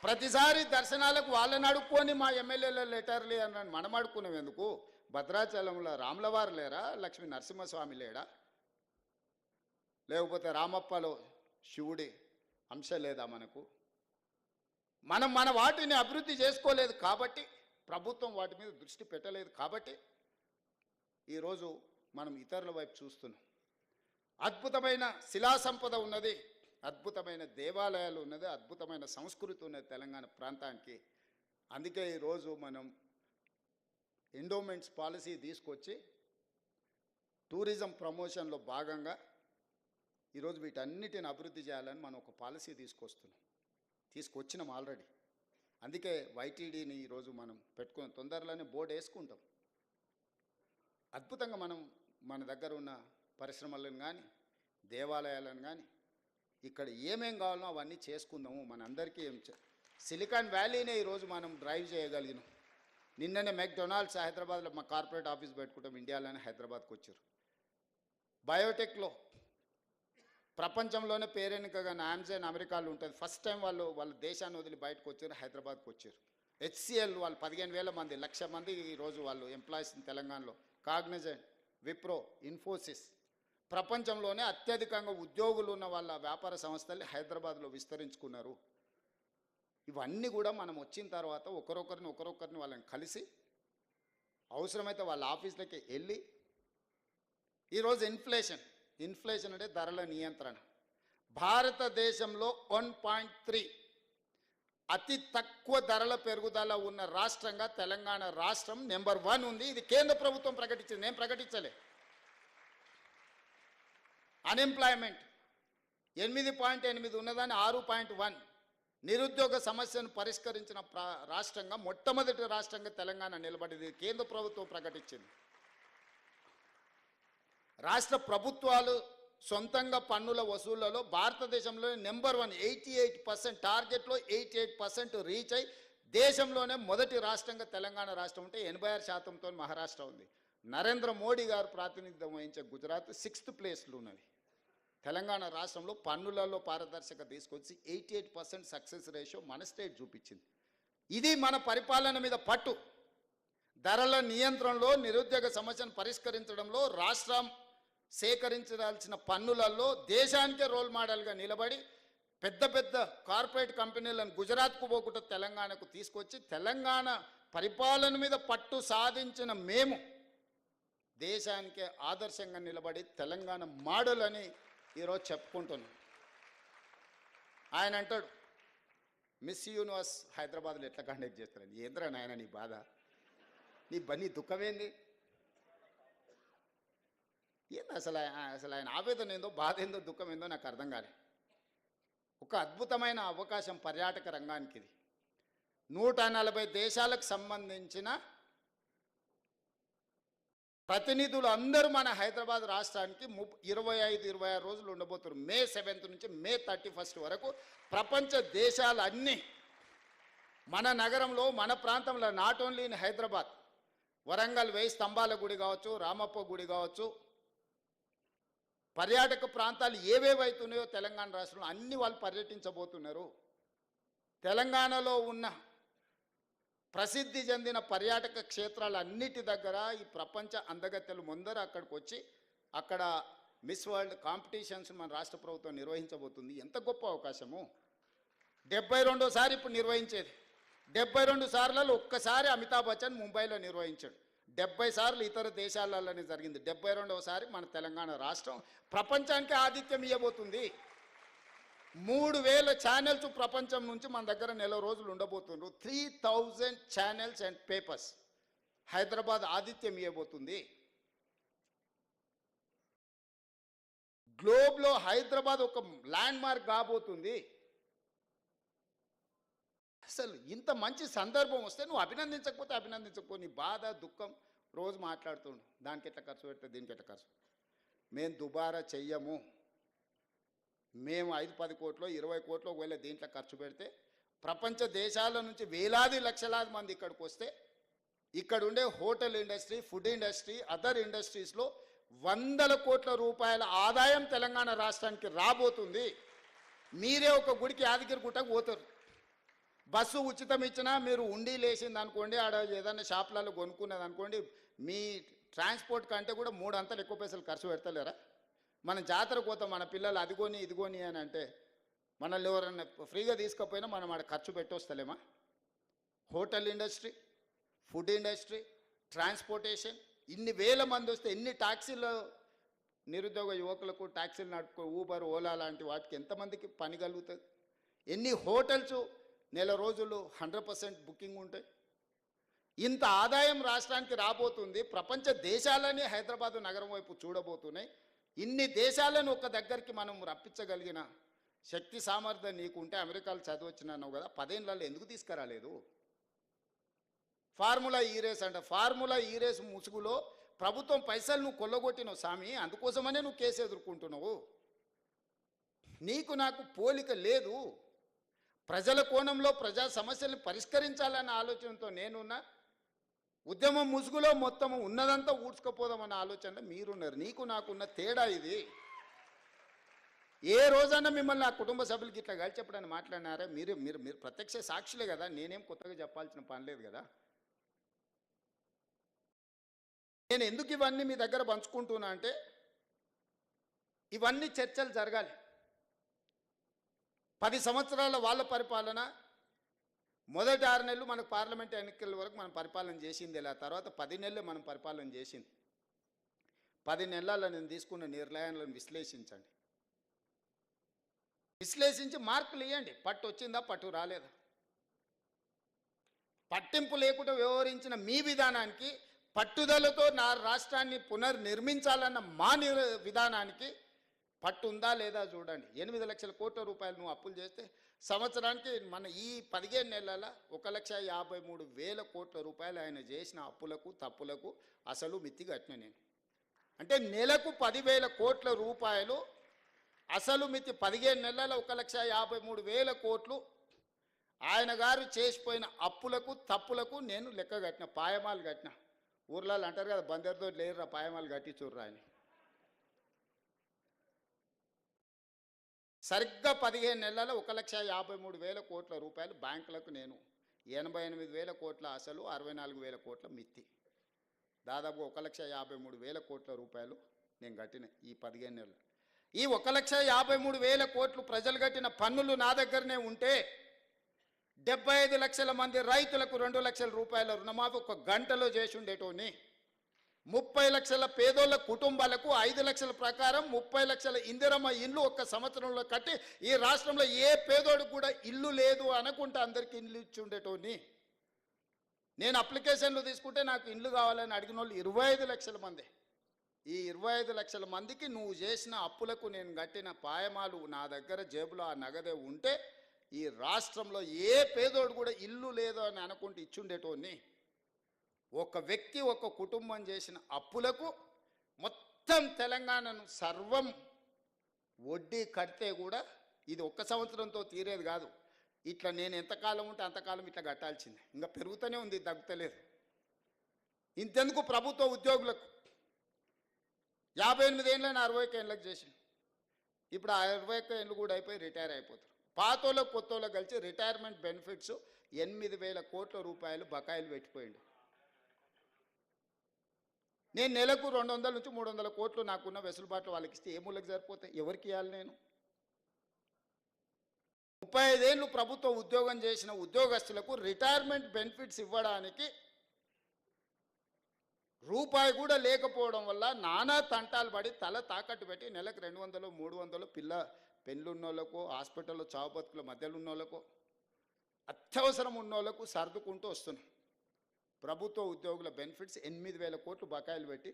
ప్రతిసారి దర్శనాలకు వాళ్ళని అడుక్కొని మా ఎమ్మెల్యేల లెటర్లు అని మనం అడుక్కున్నాం ఎందుకు? భద్రాచలంలో రాములవారు లేరా? లక్ష్మీ నరసింహస్వామి లేడా? లేకపోతే రామప్పలో శివుడి అంశ లేదా మనకు? మనం మన వాటిని అభివృద్ధి చేసుకోలేదు కాబట్టి, ప్రభుత్వం వాటి మీద దృష్టి పెట్టలేదు కాబట్టి ఈరోజు మనం ఇతరుల వైపు చూస్తున్నాం. అద్భుతమైన శిలా సంపద ఉన్నది, అద్భుతమైన దేవాలయాలు ఉన్నది, అద్భుతమైన సంస్కృతి ఉన్నది తెలంగాణ ప్రాంతానికి. అందుకే ఈరోజు మనం ఎండోమెంట్స్ పాలసీ తీసుకొచ్చి టూరిజం ప్రమోషన్లో భాగంగా ఈరోజు వీటన్నిటిని అభివృద్ధి చేయాలని మనం ఒక పాలసీ తీసుకొచ్చినాం ఆల్రెడీ. అందుకే వైటీడీని ఈరోజు మనం పెట్టుకుని తొందరలోనే బోర్డు వేసుకుంటాం. అద్భుతంగా మనం మన దగ్గర ఉన్న పరిశ్రమలను కానీ దేవాలయాలను కానీ ఇక్కడ ఏమేం కావాలో అవన్నీ చేసుకుందాము. మనందరికీ సిలికాన్ వ్యాలీనే ఈరోజు మనం డ్రైవ్ చేయగలిగినాం. నిన్ననే మెక్డొనాల్డ్స్ హైదరాబాద్లో మా కార్పొరేట్ ఆఫీస్ పెట్టుకుంటాం, ఇండియాలోనే హైదరాబాద్కి వచ్చారు. బయోటెక్లో ప్రపంచంలోనే పేరెన్నికగా ఆమ్జాన్ అమెరికాలో ఉంటుంది. ఫస్ట్ టైం వాళ్ళ దేశాన్ని వదిలి బయటకు వచ్చారు, హైదరాబాద్కి వచ్చారు. హెచ్సిఎల్ వాళ్ళు 15,000 మంది, 1,00,000 మంది ఈరోజు వాళ్ళు ఎంప్లాయీస్ తెలంగాణలో. కాగ్నిజెంట్, విప్రో, ఇన్ఫోసిస్, ప్రపంచంలోనే అత్యధికంగా ఉద్యోగులు ఉన్న వాళ్ళ వ్యాపార సంస్థల్ని హైదరాబాద్లో విస్తరించుకున్నారు. ఇవన్నీ కూడా మనం వచ్చిన తర్వాత ఒకరొకరిని వాళ్ళని కలిసి అవసరమైతే వాళ్ళ ఆఫీసులకి వెళ్ళి ఈరోజు ఇన్ఫ్లేషన్ అంటే ధరల నియంత్రణ. భారతదేశంలో 1.3 అతి తక్కువ ధరల పెరుగుదల ఉన్న రాష్ట్రంగా తెలంగాణ రాష్ట్రం నెంబర్ 1 ఉంది. ఇది కేంద్ర ప్రభుత్వం ప్రకటించింది, నేను ప్రకటించలే. అన్ఎంప్లాయ్మెంట్ 8.8 ఉన్నదాన్ని 6.1. నిరుద్యోగ సమస్యను పరిష్కరించిన రాష్ట్రంగా మొట్టమొదటి రాష్ట్రంగా తెలంగాణ నిలబడింది, కేంద్ర ప్రభుత్వం ప్రకటించింది. రాష్ట్ర ప్రభుత్వాలు సొంతంగా పన్నుల వసూళ్లలో భారతదేశంలో నెంబర్ 1, 88%. టార్గెట్లో 88% రీచ్ అయి దేశంలోనే మొదటి రాష్ట్రంగా తెలంగాణ రాష్ట్రం ఉంటే 86%తో మహారాష్ట్ర ఉంది. నరేంద్ర మోడీ గారు ప్రాతినిధ్యం వహించే గుజరాత్ 6th ప్లేస్లో ఉన్నది. తెలంగాణ రాష్ట్రంలో పన్నులలో పారదర్శకత తీసుకొచ్చి 88% సక్సెస్ రేషియో మన స్టేట్ చూపించింది. ఇది మన పరిపాలన మీద పట్టు. ధరల నియంత్రణలో, నిరుద్యోగ సమస్యను పరిష్కరించడంలో, రాష్ట్రం సేకరించాల్సిన పన్నులలో దేశానికే రోల్ మోడల్గా నిలబడి పెద్ద పెద్ద కార్పొరేట్ కంపెనీలను గుజరాత్కు పోకుండా తెలంగాణకు తీసుకొచ్చి తెలంగాణ పరిపాలన మీద పట్టు సాధించిన మేము దేశానికే ఆదర్శంగా నిలబడి తెలంగాణ మోడల్ అని ఈరోజు చెప్పుకుంటున్నాం. ఆయన అంటాడు, మిస్ యూనివర్స్ హైదరాబాద్లో ఎట్లా కండక్ట్ చేస్తారని. ఏంద్రా నాయన నీ బాధ, నీ దుఃఖమేంది? ఏంది అసలు ఆయన ఆవేదన ఏందో, బాధ ఏందో, దుఃఖం ఏందో నాకు అర్థం కాలే. ఒక అద్భుతమైన అవకాశం పర్యాటక రంగానికి ఇది. 140 దేశాలకు సంబంధించిన ప్రతినిధులు అందరూ మన హైదరాబాద్ రాష్ట్రానికి 25-26 రోజులు ఉండబోతున్నారు. మే 7th నుంచి మే 31st వరకు ప్రపంచ దేశాలన్నీ మన నగరంలో, మన ప్రాంతంలో, not only in Hyderabad, Warangal 1000 స్తంభాల గుడి కావచ్చు, రామప్ప గుడి కావచ్చు, పర్యాటక ప్రాంతాలు ఏవేవైతున్నాయో తెలంగాణ రాష్ట్రంలో అన్ని వాళ్ళు పర్యటించబోతున్నారు. తెలంగాణలో ఉన్న ప్రసిద్ధి చెందిన పర్యాటక క్షేత్రాలన్నిటి దగ్గర ఈ ప్రపంచ అందగత్తెలు ముందర అక్కడికి వచ్చి అక్కడ మిస్ వరల్డ్ కాంపిటీషన్స్ మన రాష్ట్ర ప్రభుత్వం నిర్వహించబోతుంది. ఎంత గొప్ప అవకాశము! 72సారి ఇప్పుడు నిర్వహించేది. 72 సార్లలో ఒక్కసారి అమితాబ్ బచ్చన్ ముంబైలో నిర్వహించాడు. 70 సార్లు ఇతర దేశాలలోనే జరిగింది. 72వసారి మన తెలంగాణ రాష్ట్రం ప్రపంచానికి ఆతిథ్యం ఇవ్వబోతుంది. 3000 ఛానల్స్ ప్రపంచం నుంచి మన దగ్గర నెల రోజులు ఉండబోతున్నారు. 3000 ఛానల్స్ అండ్ పేపర్స్ హైదరాబాద్ ఆతిథ్యం ఇవ్వబోతుంది. గ్లోబ్లో హైదరాబాద్ ఒక ల్యాండ్ మార్క్ కాబోతుంది. అసలు ఇంత మంచి సందర్భం వస్తే నువ్వు అభినందించకపోతే నీ బాధ దుఃఖం రోజు మాట్లాడుతుండు. దానికి ఎట్లా ఖర్చు పెడితే దీనికి ఎట్లా ఖర్చు. మేము దుబారా చెయ్యము. మేము 5-10 కోట్లు 20 కోట్లు ఒకవేళ దీంట్లో ఖర్చు పెడితే ప్రపంచ దేశాల నుంచి వేలాది లక్షలాది మంది ఇక్కడికి వస్తే ఇక్కడ ఉండే hotel industry, food industry, other ఇండస్ట్రీస్లో 100 కోట్ల రూపాయల ఆదాయం తెలంగాణ రాష్ట్రానికి రాబోతుంది. మీరే ఒక గుడికి యాదగిరి గుట్టకు పోతారు. బస్సు ఉచితం ఇచ్చినా మీరు ఉండి లేచింది అనుకోండి, ఆడ ఏదైనా షాపులలో కొనుక్కున్నది అనుకోండి, మీ ట్రాన్స్పోర్ట్ కంటే కూడా 3 అంతలు ఎక్కువ పైసలు ఖర్చు పెడతలేరా? మన జాతరకు పోతాం, మన పిల్లలు అదిగోని ఇదిగోని అని అంటే మనల్ని ఎవరన్నా ఫ్రీగా తీసుకపోయినా మనం ఆడ ఖర్చు పెట్టొస్తలేమా? Hotel industry, food industry, transportation, ఇన్ని వేల మంది వస్తే ఎన్ని ట్యాక్సీలు నిరుద్యోగ యువకులకు ట్యాక్సీలు నడుపుకో ఊబర్, ఓలా లాంటి వాటికి ఎంతమందికి పని కలుగుతుంది? ఎన్ని హోటల్స్ నెల రోజులు 100% బుకింగ్ ఉంటాయి. ఇంత ఆదాయం రాష్ట్రానికి రాబోతుంది. ప్రపంచ దేశాలని హైదరాబాదు నగరం వైపు చూడబోతున్నాయి. ఇన్ని దేశాలను ఒక దగ్గరికి మనం రప్పించగలిగిన శక్తి సామర్థ్యం నీకుంటే, అమెరికాలో చదివచ్చినావు కదా, 10 ఏళ్ళలో ఎందుకు తీసుకురాలేదు? ఫార్ములా ఈ రేస్ అంట. ఫార్ములా ఈ రేస్ ముసుగులో ప్రభుత్వం పైసలు నువ్వు కొల్లగొట్టినావు స్వామి. అందుకోసమనే నువ్వు కేసు ఎదుర్కొంటున్నావు. నీకు నాకు పోలిక లేదు. ప్రజల కోణంలో ప్రజా సమస్యల్ని పరిష్కరించాలన్న ఆలోచనతో నేనున్నా. ఉద్యమం ముసుగులో మొత్తం ఉన్నదంతా ఊడ్చుకపోదామన్న ఆలోచనలో మీరున్నారు. నీకు నాకున్న తేడా ఇది. ఏ రోజన్నా మిమ్మల్ని నా కుటుంబ సభ్యులకి ఇట్లా కలిసి చెప్పడానికి మాట్లాడినారా? మీరు మీరు మీరు ప్రత్యక్ష సాక్షులే కదా. నేనేం కొత్తగా చెప్పాల్సిన పని లేదు కదా. నేను ఎందుకు ఇవన్నీ మీ దగ్గర పంచుకుంటున్నా అంటే, ఇవన్నీ చర్చలు జరగాలి. 10 సంవత్సరాల వాళ్ళ పరిపాలన, మొదటి 6 నెలలు మనకు పార్లమెంట్ ఎన్నికల వరకు మనం పరిపాలన చేసింది. ఇలా తర్వాత 10 నెలలు మనం పరిపాలన చేసింది. 10 నెలల నేను తీసుకున్న నిర్ణయాలను విశ్లేషించండి. విశ్లేషించి మార్కులు ఇవ్వండి. పట్టు వచ్చిందా, పట్టు రాలేదా? పట్టింపు లేకుండా వ్యవహరించిన మీ విధానానికి, పట్టుదలతో నా రాష్ట్రాన్ని పునర్నిర్మించాలన్న మా విధానానికి పట్టు ఉందా లేదా చూడండి. 8 లక్షల కోట్ల రూపాయలు నువ్వు అప్పులు చేస్తే సంవత్సరానికి మన ఈ 15 నెలల 1,53,000 కోట్ల రూపాయలు ఆయన చేసిన అప్పులకు తప్పులకు అసలు మిత్తి కట్టిన నేను. అంటే నెలకు 10,000 కోట్ల రూపాయలు అసలు మిత్తి. 15 నెలల 1,53,000 కోట్లు ఆయన గారు చేసిపోయిన అప్పులకు తప్పులకు నేను లెక్క కట్టిన, పాయమాలు కట్టిన. ఊర్లలో అంటారు కదా, బందరితో లేరురా పాయమాలు కట్టి చూర్రా అని. సరిగ్గా 15 నెలల 1,53,000 కోట్ల రూపాయలు బ్యాంకులకు నేను, 88,000 కోట్ల అసలు, 64,000 కోట్ల మిత్తి, దాదాపు 1,53,000 కోట్ల రూపాయలు నేను కట్టిన ఈ 15 నెలలు. ఈ 1,53,000 కోట్లు ప్రజలు కట్టిన పన్నులు నా దగ్గరనే ఉంటే 75 లక్షల మంది రైతులకు 2 లక్షల రూపాయల రుణమాఫీ ఒక గంటలో చేసి ఉండేటోని. 30 లక్షల పేదోళ్ళ కుటుంబాలకు 5 లక్షల ప్రకారం 30 లక్షల ఇందిరమ్మ ఇల్లు ఒక్క సంవత్సరంలో కట్టి ఈ రాష్ట్రంలో ఏ పేదోడు కూడా ఇల్లు లేదు అనుకుంటే అందరికీ ఇల్లు ఇచ్చి ఉండేటోని. నేను అప్లికేషన్లు తీసుకుంటే నాకు ఇల్లు కావాలని అడిగిన వాళ్ళు 25 లక్షల మంది. ఈ 25 లక్షల మందికి నువ్వు చేసిన అప్పులకు నేను కట్టిన పాయమాలు నా దగ్గర జేబులో ఆ నగదే ఉంటే ఈ రాష్ట్రంలో ఏ పేదోడు కూడా ఇల్లు లేదు అని అనుకుంటే ఇచ్చుండేటోని. ఒక వ్యక్తి ఒక కుటుంబం చేసిన అప్పులకు మొత్తం తెలంగాణను సర్వం వడ్డీ కడితే కూడా ఇది ఒక్క సంవత్సరంతో తీరేది కాదు. ఇట్లా నేను ఎంతకాలం ఉంటే అంతకాలం ఇట్లా కట్టాల్సిందే. ఇంకా పెరుగుతూనే ఉంది, తగ్గుతలేదు. ఇంతెందుకు ప్రభుత్వ ఉద్యోగులకు 58 ఏళ్ళని 61 ఏళ్ళకి చేసింది. ఇప్పుడు ఆ 21 ఏళ్ళు కూడా అయిపోయి రిటైర్ అయిపోతారు. పాతోళ్ళకు కొత్తోళ్ళకు కలిసి రిటైర్మెంట్ బెనిఫిట్స్ 8,000 కోట్ల రూపాయలు బకాయిలు పెట్టిపోయింది. నేను నెలకు 200 నుంచి 300 కోట్లు నాకున్న వెసులుబాట్లు వాళ్ళకి ఇస్తే ఏ మూలకి సరిపోతాయి? ఎవరికి ఇవ్వాలి? నేను 35 ఏళ్ళు ప్రభుత్వ ఉద్యోగం చేసిన ఉద్యోగస్తులకు రిటైర్మెంట్ బెనిఫిట్స్ ఇవ్వడానికి రూపాయి కూడా లేకపోవడం వల్ల నానా తంటాలు పడి తల తాకట్టు పెట్టి నెలకు 200 300 పిల్ల పెళ్ళున్నోళ్ళకు హాస్పిటల్లో చావు బతుకుల మధ్యలో ఉన్నోళ్ళకు అత్యవసరం ఉన్నోళ్ళకు సర్దుకుంటూ వస్తున్నాం. ప్రభుత్వ ఉద్యోగుల బెనిఫిట్స్ 8,000 కోట్లు బకాయిలు పెట్టి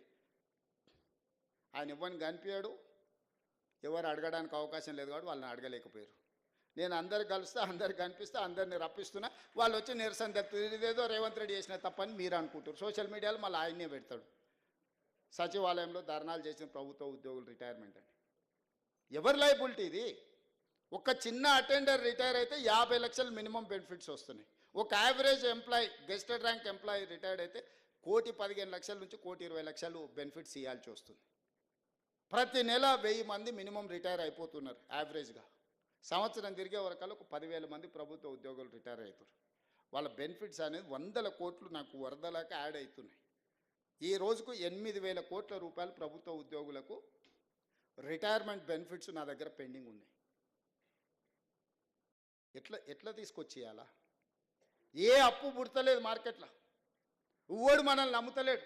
ఆయన ఇవ్వని కనిపించాడు. ఎవరు అడగడానికి అవకాశం లేదు కాబట్టి వాళ్ళని అడగలేకపోయారు. నేను అందరికి కలుస్తా, అందరికి కనిపిస్తా, అందరిని రప్పిస్తున్నా, వాళ్ళు వచ్చి నిరసన తెలుపుతుంది. ఇదేదో రేవంత్ రెడ్డి చేసిన తప్పని మీరు అనుకుంటారు. సోషల్ మీడియాలో మళ్ళీ ఆయన్నే పెడతాడు. సచివాలయంలో ధర్నాలు చేసిన ప్రభుత్వ ఉద్యోగులు రిటైర్మెంట్ అని. ఎవరి లైబిలిటీ ఇది? ఒక చిన్న అటెండర్ రిటైర్ అయితే 50 లక్షలు మినిమం బెనిఫిట్స్ వస్తున్నాయి. ఒక average employee, gazetted rank employee retired అయితే 1,15,00,000 నుంచి 1,20,00,000 బెనిఫిట్స్ ఇవ్వాల్సి వస్తుంది. ప్రతి నెల 1000 మంది మినిమం రిటైర్ అయిపోతున్నారు యావరేజ్గా. సంవత్సరం తిరిగే వరకల్లా ఒక 10,000 మంది ప్రభుత్వ ఉద్యోగులు రిటైర్ అవుతారు. వాళ్ళ బెనిఫిట్స్ అనేది 100 కోట్లు నాకు వరదలాగా యాడ్ అవుతున్నాయి. ఈ రోజుకు 8,000 కోట్ల రూపాయలు ప్రభుత్వ ఉద్యోగులకు రిటైర్మెంట్ బెనిఫిట్స్ నా దగ్గర పెండింగ్ ఉన్నాయి. ఎట్లా తీసుకొచ్చేయాలా? ఏ అప్పు పుడతలేదు మార్కెట్లో, ఊడు మనల్ని నమ్ముతలేడు.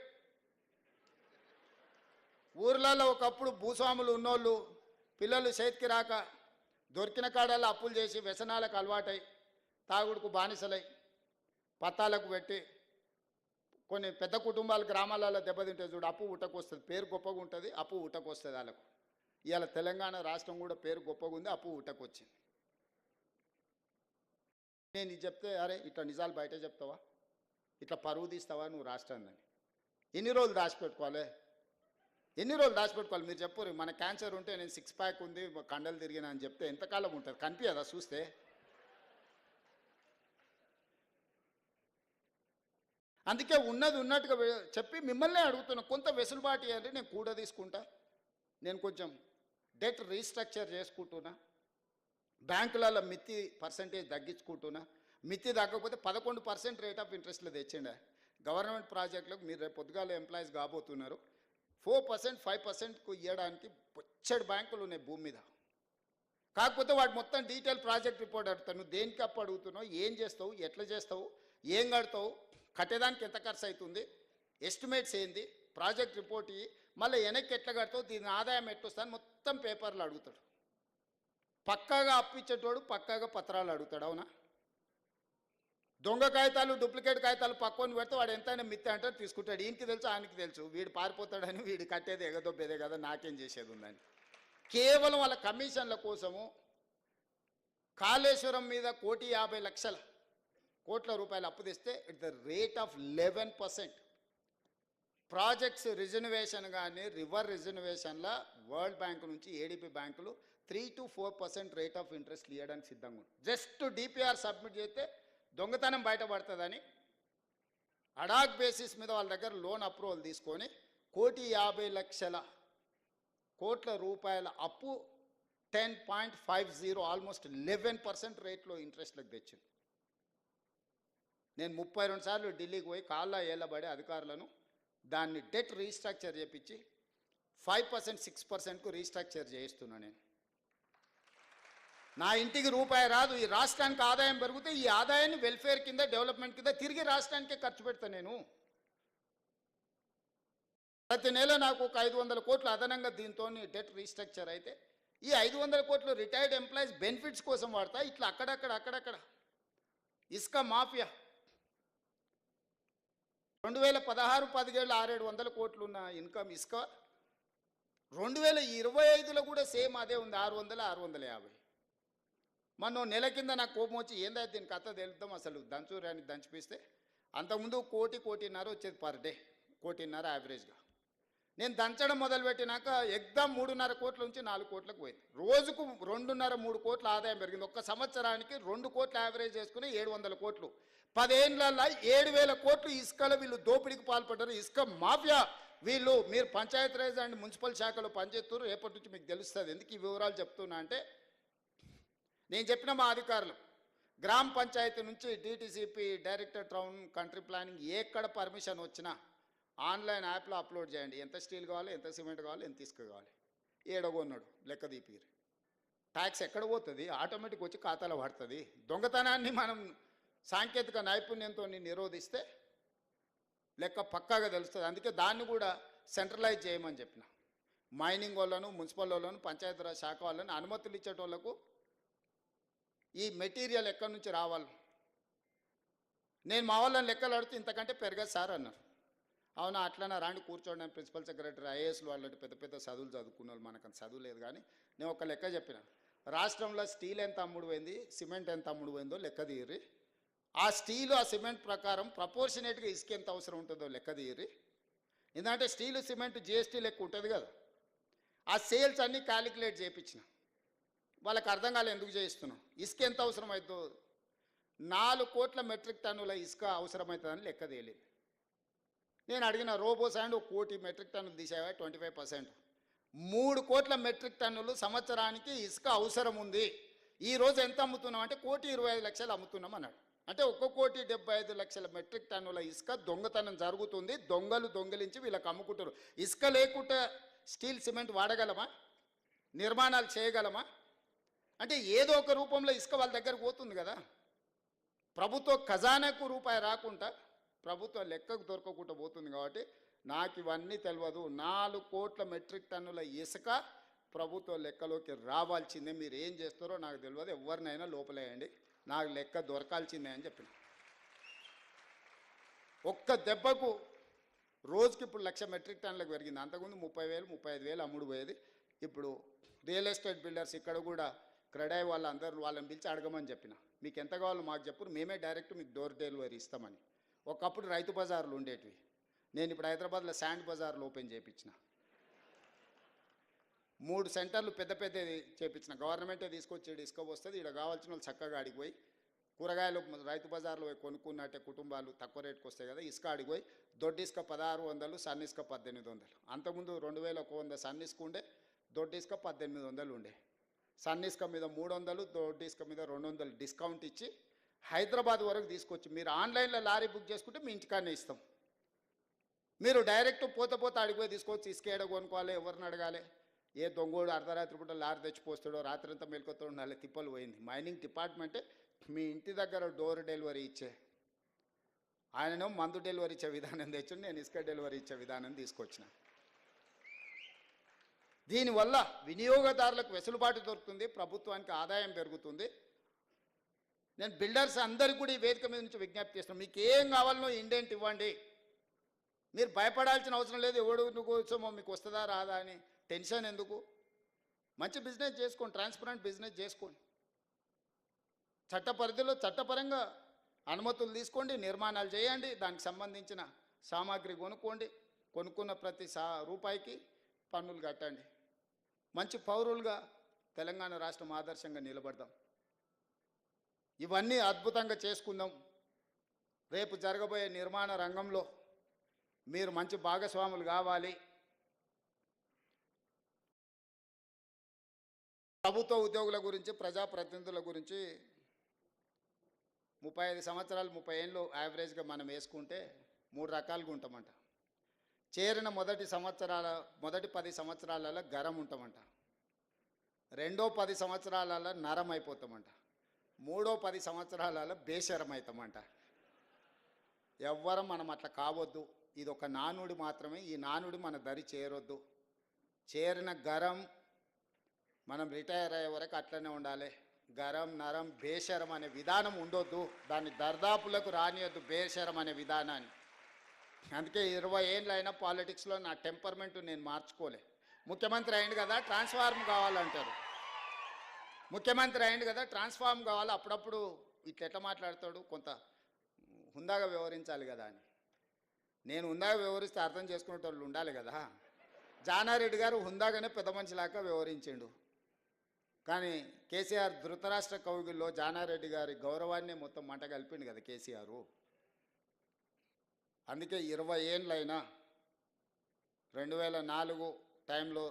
ఊర్లలో ఒకప్పుడు భూస్వాములు ఉన్నోళ్ళు పిల్లలు చేతికి రాక దొరికిన కాడల్లో అప్పులు చేసి వ్యసనాలకు అలవాటై తాగుడుకు బానిసలై పత్తాలకు పెట్టి కొన్ని పెద్ద కుటుంబాలు గ్రామాలలో దెబ్బతింటే చూడు, అప్పు ఉటకొస్తుంది. పేరు గొప్పగా ఉంటుంది, అప్పు ఉటకొస్తుంది వాళ్ళకు. ఇవాళ తెలంగాణ రాష్ట్రం కూడా పేరు గొప్పగా ఉంది, అప్పు ఉటకొచ్చింది. నేను ఇది చెప్తే అరే ఇట్లా నిజాలు బయట చెప్తావా, ఇట్లా పరువు తీస్తావా నువ్వు రాష్ట్రాన్ని? ఎన్ని రోజులు దాచిపెట్టుకోవాలి? ఎన్ని రోజులు దాచిపెట్టుకోవాలి? మీరు చెప్పరు. మన క్యాన్సర్ ఉంటే నేను 6 ప్యాక్ ఉంది, కండలు తిరిగినా అని చెప్తే ఎంతకాలం ఉంటుంది? కనిపించదా చూస్తే? అందుకే ఉన్నది ఉన్నట్టుగా చెప్పి మిమ్మల్నే అడుగుతున్నా, కొంత వెసులుబాటు ఇవ్వండి, నేను కూడా తీసుకుంటా. నేను కొంచెం డెట్ రీస్ట్రక్చర్ చేసుకుంటున్నా, బ్యాంకులలో మిత్తి పర్సంటేజ్ తగ్గించుకుంటున్నా. మిత్తి తగ్గకపోతే 11% రేట్ ఆఫ్ ఇంట్రెస్ట్లో తెచ్చిండే గవర్నమెంట్ ప్రాజెక్టులకు. మీరు రేపు పొద్దుగాల ఎంప్లాయీస్ కాబోతున్నారు. 4% 5%కు ఇవ్వడానికి బొచ్చడి బ్యాంకులు ఉన్నాయి భూమి మీద. కాకపోతే వాడు మొత్తం డీటెయిల్ ప్రాజెక్ట్ రిపోర్ట్ అడుగుతాను. నువ్వు దేనికి అప్పు అడుగుతున్నావు, ఏం చేస్తావు, ఎట్లా చేస్తావు, ఏం కడతావు, కట్టేదానికి ఎంత ఖర్చు అవుతుంది, ఎస్టిమేట్స్ ఏంది, ప్రాజెక్ట్ రిపోర్ట్ ఇవి, మళ్ళీ వెనక్కి ఎట్లా కడతావు, దీని ఆదాయం ఎట్లొస్తాను మొత్తం పేపర్లు అడుగుతాడు. పక్కాగా అప్పు ఇచ్చేటోడు పక్కాగా పత్రాలు అడుగుతాడు. అవునా? దొంగ కాగితాలు, డూప్లికేట్ కాగితాలు పక్కన పెడితే వాడు ఎంతైనా మిత్తి అంటే తీసుకుంటాడు. ఈయనకి తెలుసు, ఆయనకి తెలుసు, వీడు పారిపోతాడని, వీడు కట్టేది ఎగదొబ్బేదే కదా, నాకేం చేసేది ఉందని. కేవలం వాళ్ళ కమిషన్ల కోసము కాళేశ్వరం మీద 1,50,00,000 కోట్ల రూపాయలు అప్పు తెస్తే it the rate of 11%. Projects reservation కానీ రివర్ రిజర్వేషన్ల వరల్డ్ బ్యాంకు నుంచి ఏడీపీ బ్యాంకులు 3 to 4% రేట్ ఆఫ్ ఇంట్రెస్ట్ ఇవ్వడానికి సిద్ధంగా ఉంది. జస్ట్ డిపిఆర్ సబ్మిట్ చేస్తే దొంగతనం బయటపడుతుందని అడాక్ బేసిస్ మీద వాళ్ళ దగ్గర లోన్ అప్రూవల్ తీసుకొని 1,50,00,000 కోట్ల రూపాయల అప్పు 10.50 ఆల్మోస్ట్ 11% రేట్లో ఇంట్రెస్ట్లకు తెచ్చింది. నేను 32 సార్లు ఢిల్లీకి పోయి కాళ్ళ ఏళ్ళబడి అధికారులను దాన్ని డెట్ రీస్ట్రక్చర్ చేపించి 5% 6%కు రీస్ట్రక్చర్ చేయిస్తున్నాను. నేను నా ఇంటికి రూపాయి రాదు, ఈ రాష్ట్రానికి ఆదాయం పెరిగితే ఈ ఆదాయాన్ని వెల్ఫేర్ కింద, డెవలప్మెంట్ కింద తిరిగి రాష్ట్రానికే ఖర్చు పెడతాను. నేను ప్రతి నెల నాకు ఒక 500 కోట్లు అదనంగా దీంతో డెట్ రీస్ట్రక్చర్ అయితే ఈ 500 కోట్లు రిటైర్డ్ ఎంప్లాయీస్ బెనిఫిట్స్ కోసం వాడతా. ఇట్లా అక్కడక్కడ ఇసుక మాఫియా 2016-17 600-700 కోట్లు ఉన్న ఇన్కమ్ ఇసుక 2025లో కూడా సేమ్ అదే ఉంది, 600-650. మొన్న నెల కింద నాకు కోపం వచ్చి ఏందా దీని కథ తెలుద్దాం అసలు దంచురాని దంచిపిస్తే అంతకుముందు 1.5 వచ్చేది పర్ డే, 1.5 యావరేజ్గా. నేను దంచడం మొదలుపెట్టినాక ఎగ్దాం 3.5 కోట్ల నుంచి 4 కోట్లకు పోయింది. రోజుకు 2.5-3 కోట్ల ఆదాయం పెరిగింది. ఒక్క సంవత్సరానికి 2 కోట్ల యావరేజ్ చేసుకుని 700 కోట్లు. 10 ఏళ్ళల్లో 7,000 కోట్లు ఇసుకలో వీళ్ళు దోపిడీకి పాల్పడ్డారు. ఇసుక మాఫియా వీళ్ళు. మీరు పంచాయతీరాజ్ అండ్ మున్సిపల్ శాఖలో పనిచేస్తున్నారు, రేపటి నుంచి మీకు తెలుస్తుంది. ఎందుకు ఈ వివరాలు చెప్తున్నా అంటే, నేను చెప్పిన మా అధికారులు గ్రామ పంచాయతీ నుంచి DTCP, director town country planning ఎక్కడ పర్మిషన్ వచ్చినా ఆన్లైన్ యాప్లో అప్లోడ్ చేయండి. ఎంత స్టీల్ కావాలి, ఎంత సిమెంట్ కావాలి, ఎంత ఇసుక కావాలి, ఏడగొన్నాడు లెక్క తీపిరు. ట్యాక్స్ ఎక్కడ పోతుంది, ఆటోమేటిక్ వచ్చి ఖాతాలో పడుతుంది. దొంగతనాన్ని మనం సాంకేతిక నైపుణ్యంతో నిరోధిస్తే లెక్క పక్కాగా తెలుస్తుంది. అందుకే దాన్ని కూడా సెంట్రలైజ్ చేయమని చెప్పిన. మైనింగ్ వాళ్ళను, మున్సిపల్ వాళ్ళను, పంచాయతీరాజ్ శాఖ వాళ్ళని అనుమతులు ఇచ్చేటోళ్లకు ఈ మెటీరియల్ ఎక్కడి నుంచి రావాలి. నేను మా వాళ్ళని లెక్కలు అడిగితే ఇంతకంటే పెరగదు సార్ అన్నారు. అవునా, అట్లనే రాండి కూర్చోండి. ప్రిన్సిపల్ సెక్రటరీ, ఐఏఎస్లు వాళ్ళంటే పెద్ద పెద్ద చదువులు చదువుకున్న వాళ్ళు, మనకు చదువు లేదు. కానీ నేను ఒక లెక్క చెప్పిన, రాష్ట్రంలో స్టీల్ ఎంత అమ్ముడు పోయింది, సిమెంట్ ఎంత అమ్ముడు పోయిందో లెక్క తీయరి. ఆ స్టీలు ఆ సిమెంట్ ప్రకారం ప్రపోర్షనేట్గా ఇసుక ఎంత అవసరం ఉంటుందో లెక్క తీయరి. ఎందుకంటే స్టీలు సిమెంట్ జిఎస్టీ లెక్క ఉంటుంది కదా. ఆ సేల్స్ అన్నీ క్యాలిక్యులేట్ చేయించిన. వాళ్ళకి అర్థం కాలే ఎందుకు చేయిస్తున్నాం. ఇసుక ఎంత అవసరం అవుతుందో 4 కోట్ల మెట్రిక్ టన్నుల ఇసుక అవసరమవుతుందని లెక్క తేలేదు. నేను అడిగిన, రోబో శాండ్ 1 కోటి మెట్రిక్ టన్నులు తీసేవా, 25%. 3 కోట్ల మెట్రిక్ టన్నులు సంవత్సరానికి ఇసుక అవసరం ఉంది. ఈరోజు ఎంత అమ్ముతున్నాం అంటే 1,25,00,000 అమ్ముతున్నాం అన్నాడు. అంటే 1,75,00,000 మెట్రిక్ టన్నుల ఇసుక దొంగతనం జరుగుతుంది. దొంగలు దొంగిలించి వీళ్ళకి అమ్ముకుంటారు. ఇసుక లేకుండా స్టీల్ సిమెంట్ వాడగలమా, నిర్మాణాలు చేయగలమా? అంటే ఏదో ఒక రూపంలో ఇసుక వాళ్ళ దగ్గరకు పోతుంది కదా. ప్రభుత్వ ఖజానాకు రూపాయి రాకుండా ప్రభుత్వ లెక్కకు దొరకకుండా పోతుంది. కాబట్టి నాకు ఇవన్నీ తెలియదు. 4 కోట్ల మెట్రిక్ టన్నుల ఇసుక ప్రభుత్వ లెక్కలోకి రావాల్సిందే. మీరు ఏం చేస్తారో నాకు తెలియదు, ఎవరినైనా లోపలేయండి, నాకు లెక్క దొరకాల్సిందే అని చెప్పిన. ఒక్క దెబ్బకు రోజుకి ఇప్పుడు 1,00,000 మెట్రిక్ టన్నులకు పెరిగింది. అంతకుముందు 30,000, 35,000 అమ్ముడు పోయేది. ఇప్పుడు రియల్ ఎస్టేట్ బిల్డర్స్ ఇక్కడ కూడా క్రెడాయి వాళ్ళందరూ వాళ్ళని పిలిచి అడగమని చెప్పిన. మీకు ఎంత కావాలో మాకు చెప్పు, మేమే డైరెక్ట్ మీకు డోర్ డెలివరీ ఇస్తామని. ఒకప్పుడు రైతు బజార్లు ఉండేటివి. నేను ఇప్పుడు హైదరాబాద్లో శాండ్ బజార్లు ఓపెన్ చేయించిన. 3 సెంటర్లు పెద్ద పెద్దది చేయించిన. గవర్నమెంటే తీసుకొచ్చి ఇసుక వస్తుంది. ఇక్కడ కావాల్సిన వాళ్ళు చక్కగా అడిగిపోయి కూరగాయలు రైతు బజార్లో పోయి కొనుక్కున్నట్టే కుటుంబాలు తక్కువ రేటుకు వస్తాయి కదా. ఇసుక అడిగిపోయి దొడ్డి ఇసుక 1,600, సన్న ఇసుక 1,800. అంతకుముందు 2,100 సన్న ఇసుక ఉండే, దొడ్డి ఇసుక 1,800 ఉండే. సన్న ఇసుక మీద 300, దొడ్డి ఇసుక మీద 200 డిస్కౌంట్ ఇచ్చి హైదరాబాద్ వరకు తీసుకొచ్చి, మీరు ఆన్లైన్లో లారీ బుక్ చేసుకుంటే మీ ఇంటికాడనే ఇస్తాం. మీరు డైరెక్ట్ పోతే అడిగిపోయి తీసుకొచ్చి ఇసుక ఏడ కొనుక్కోవాలి, ఎవరిని అడగాలి. ఏ దొంగోడు అర్ధరాత్రి పూట లారీ తెచ్చిపోస్తాడో, రాత్రంతా మెలుకొతో ఉండాలి, తిప్పలు పోయింది. మైనింగ్ డిపార్ట్మెంటే మీ ఇంటి దగ్గర డోర్ డెలివరీ ఇచ్చే, ఆయనను మందు డెలివరీ ఇచ్చే విధానం తెచ్చి నేను ఇసుక డెలివరీ ఇచ్చే విధానం తీసుకొచ్చిన. దీనివల్ల వినియోగదారులకు వెసులుబాటు దొరుకుతుంది, ప్రభుత్వానికి ఆదాయం పెరుగుతుంది. నేను బిల్డర్స్ అందరికీ కూడా ఈ వేదిక మీద నుంచి విజ్ఞప్తి చేస్తున్నాను, మీకు ఏం కావాలనో ఇండెంట్ ఇవ్వండి. మీరు భయపడాల్సిన అవసరం లేదు. ఎవడు కూర్చోమో మీకు వస్తుందా రాదా అని టెన్షన్ ఎందుకు. మంచి బిజినెస్ చేసుకోండి, ట్రాన్స్పరెంట్ బిజినెస్ చేసుకోండి. చట్ట పరిధిలో చట్టపరంగా అనుమతులు తీసుకోండి, నిర్మాణాలు చేయండి, దానికి సంబంధించిన సామాగ్రి కొనుక్కోండి. కొనుక్కున్న ప్రతి రూపాయికి పన్నులు కట్టండి. మంచి పౌరులుగా తెలంగాణ రాష్ట్రం ఆదర్శంగా నిలబడదాం. ఇవన్నీ అద్భుతంగా చేసుకుందాం. రేపు జరగబోయే నిర్మాణ రంగంలో మీరు మంచి భాగస్వాములు కావాలి. ప్రభుత్వ ఉద్యోగుల గురించి, ప్రజాప్రతినిధుల గురించి 35 సంవత్సరాలు 30 ఏళ్ళు యావరేజ్గా మనం వేసుకుంటే 3 రకాలుగా ఉంటామంట. చేరిన మొదటి 10 సంవత్సరాలలో గరం ఉంటామంట. రెండో 10 సంవత్సరాలలో నరం అయిపోతామంట. మూడో 10 సంవత్సరాలలో బేషరం అవుతామంట. ఎవ్వరం మనం అట్లా కావద్దు. ఇది ఒక నానుడి మాత్రమే. ఈ నానుడి మన దరి చేరొద్దు. చేరిన గరం మనం రిటైర్ అయ్యే వరకు అట్లనే ఉండాలి. గరం నరం బేషరం అనే విధానం ఉండొద్దు. దాన్ని దర్దాపులకు రానియొద్దు బేషరం అనే విధానాన్ని. అందుకే 20 ఏళ్ళు అయినా పాలిటిక్స్లో నా టెంపర్మెంట్ నేను మార్చుకోలే. ముఖ్యమంత్రి అయింది కదా ట్రాన్స్ఫార్మ్ కావాలంటారు. ముఖ్యమంత్రి అయింది కదా ట్రాన్స్ఫార్మ్ కావాలి. అప్పుడప్పుడు ఇట్లా మాట్లాడతాడు, కొంత హుందాగా వ్యవహరించాలి కదా అని. నేను హుందాగా వ్యవహరిస్తే అర్థం చేసుకునేటోళ్ళు ఉండాలి కదా. జానారెడ్డి గారు హుందాగానే పెద్ద మనిషిలాగా వ్యవహరించిండు. కానీ కేసీఆర్ ధృతరాష్ట్ర కౌగిల్లో జానారెడ్డి గారి గౌరవాన్ని మొత్తం మంట కలిపిండు కదా కేసీఆర్. అందుకే 20 ఏళ్ళైనా 2004 టైంలో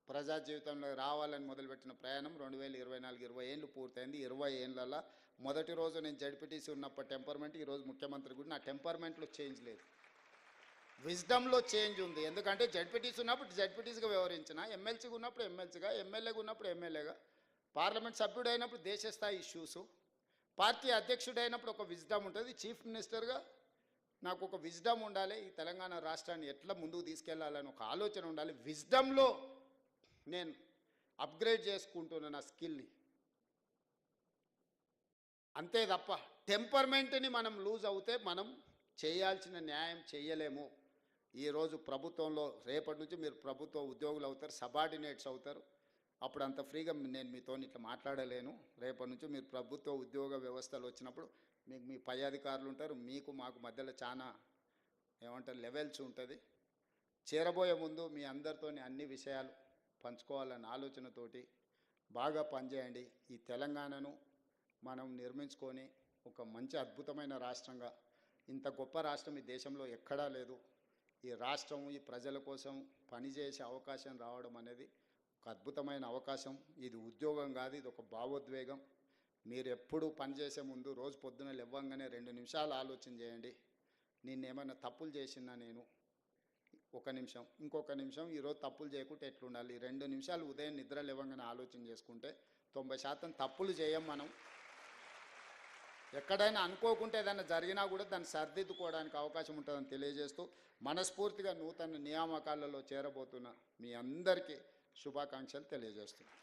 ప్రజా జీవితంలో రావాలని మొదలుపెట్టిన ప్రయాణం 2024 20 ఏళ్ళు పూర్తయింది. 20 ఏళ్ళల్లో మొదటి రోజు నేను జడ్పీటీసీ ఉన్నప్పుడు టెంపర్మెంట్, ఈరోజు ముఖ్యమంత్రి కూడా నా టెంపర్మెంట్లో చేంజ్ లేదు, విజ్డమ్లో చేంజ్ ఉంది. ఎందుకంటే జడ్పీటీసీ ఉన్నప్పుడు జడ్పీటీసీగా వ్యవహరించిన, ఎమ్మెల్సీగా ఉన్నప్పుడు ఎమ్మెల్సీగా, ఎమ్మెల్యేగా ఉన్నప్పుడు ఎమ్మెల్యేగా, పార్లమెంట్ సభ్యుడు అయినప్పుడు దేశ స్థాయి ఇష్యూసు, పార్టీ అధ్యక్షుడు అయినప్పుడు ఒక విజ్డమ్ ఉంటుంది, చీఫ్ మినిస్టర్గా నాకు ఒక విజ్డమ్ ఉండాలి, ఈ తెలంగాణ రాష్ట్రాన్ని ఎట్లా ముందుకు తీసుకెళ్లాలని ఒక ఆలోచన ఉండాలి. విజ్డమ్లో నేను అప్గ్రేడ్ చేసుకుంటున్న నా స్కిల్ని, అంతే తప్ప టెంపర్మెంట్ని మనం లూజ్ అవుతే మనం చేయాల్సిన న్యాయం చేయలేము. ఈరోజు ప్రభుత్వంలో రేపటి నుంచి మీరు ప్రభుత్వ ఉద్యోగులు అవుతారు, సబార్డినేట్స్ అవుతారు. అప్పుడు అంత ఫ్రీగా నేను మీతో ఇట్లా మాట్లాడలేను. రేపటి నుంచి మీరు ప్రభుత్వ ఉద్యోగ వ్యవస్థలు వచ్చినప్పుడు మీకు మీ పై అధికారులు ఉంటారు, మీకు మాకు మధ్యలో చాలా ఏమంటారు లెవెల్స్ ఉంటుంది. చేరబోయే ముందు మీ అందరితో అన్ని విషయాలు పంచుకోవాలన్న ఆలోచనతోటి బాగా పనిచేయండి. ఈ తెలంగాణను మనం నిర్మించుకొని ఒక మంచి అద్భుతమైన రాష్ట్రంగా, ఇంత గొప్ప రాష్ట్రం ఈ దేశంలో ఎక్కడా లేదు. ఈ రాష్ట్రం ఈ ప్రజల కోసం పనిచేసే అవకాశం రావడం అనేది ఒక అద్భుతమైన అవకాశం. ఇది ఉద్యోగం కాదు, ఇది ఒక భావోద్వేగం. మీరు ఎప్పుడు పనిచేసే ముందు రోజు పొద్దున లేవగానే 2 నిమిషాలు ఆలోచన చేయండి. నేనేమైనా తప్పులు చేసినా నేను ఒక నిమిషం, ఇంకొక నిమిషం ఈరోజు తప్పులు చేయకుంటే ఎట్లుండాలి. 2 నిమిషాలు ఉదయం నిద్ర లేవగానే ఆలోచన చేసుకుంటే 90% తప్పులు చేయం మనం. ఎక్కడైనా అనుకోకుంటే ఏదైనా జరిగినా కూడా దాన్ని సరిదిద్దుకోవడానికి అవకాశం ఉంటుందని తెలియజేస్తూ మనస్ఫూర్తిగా నూతన నియామకాలలో చేరబోతున్న మీ అందరికీ శుభాకాంక్షలు తెలియజేస్తున్నాను.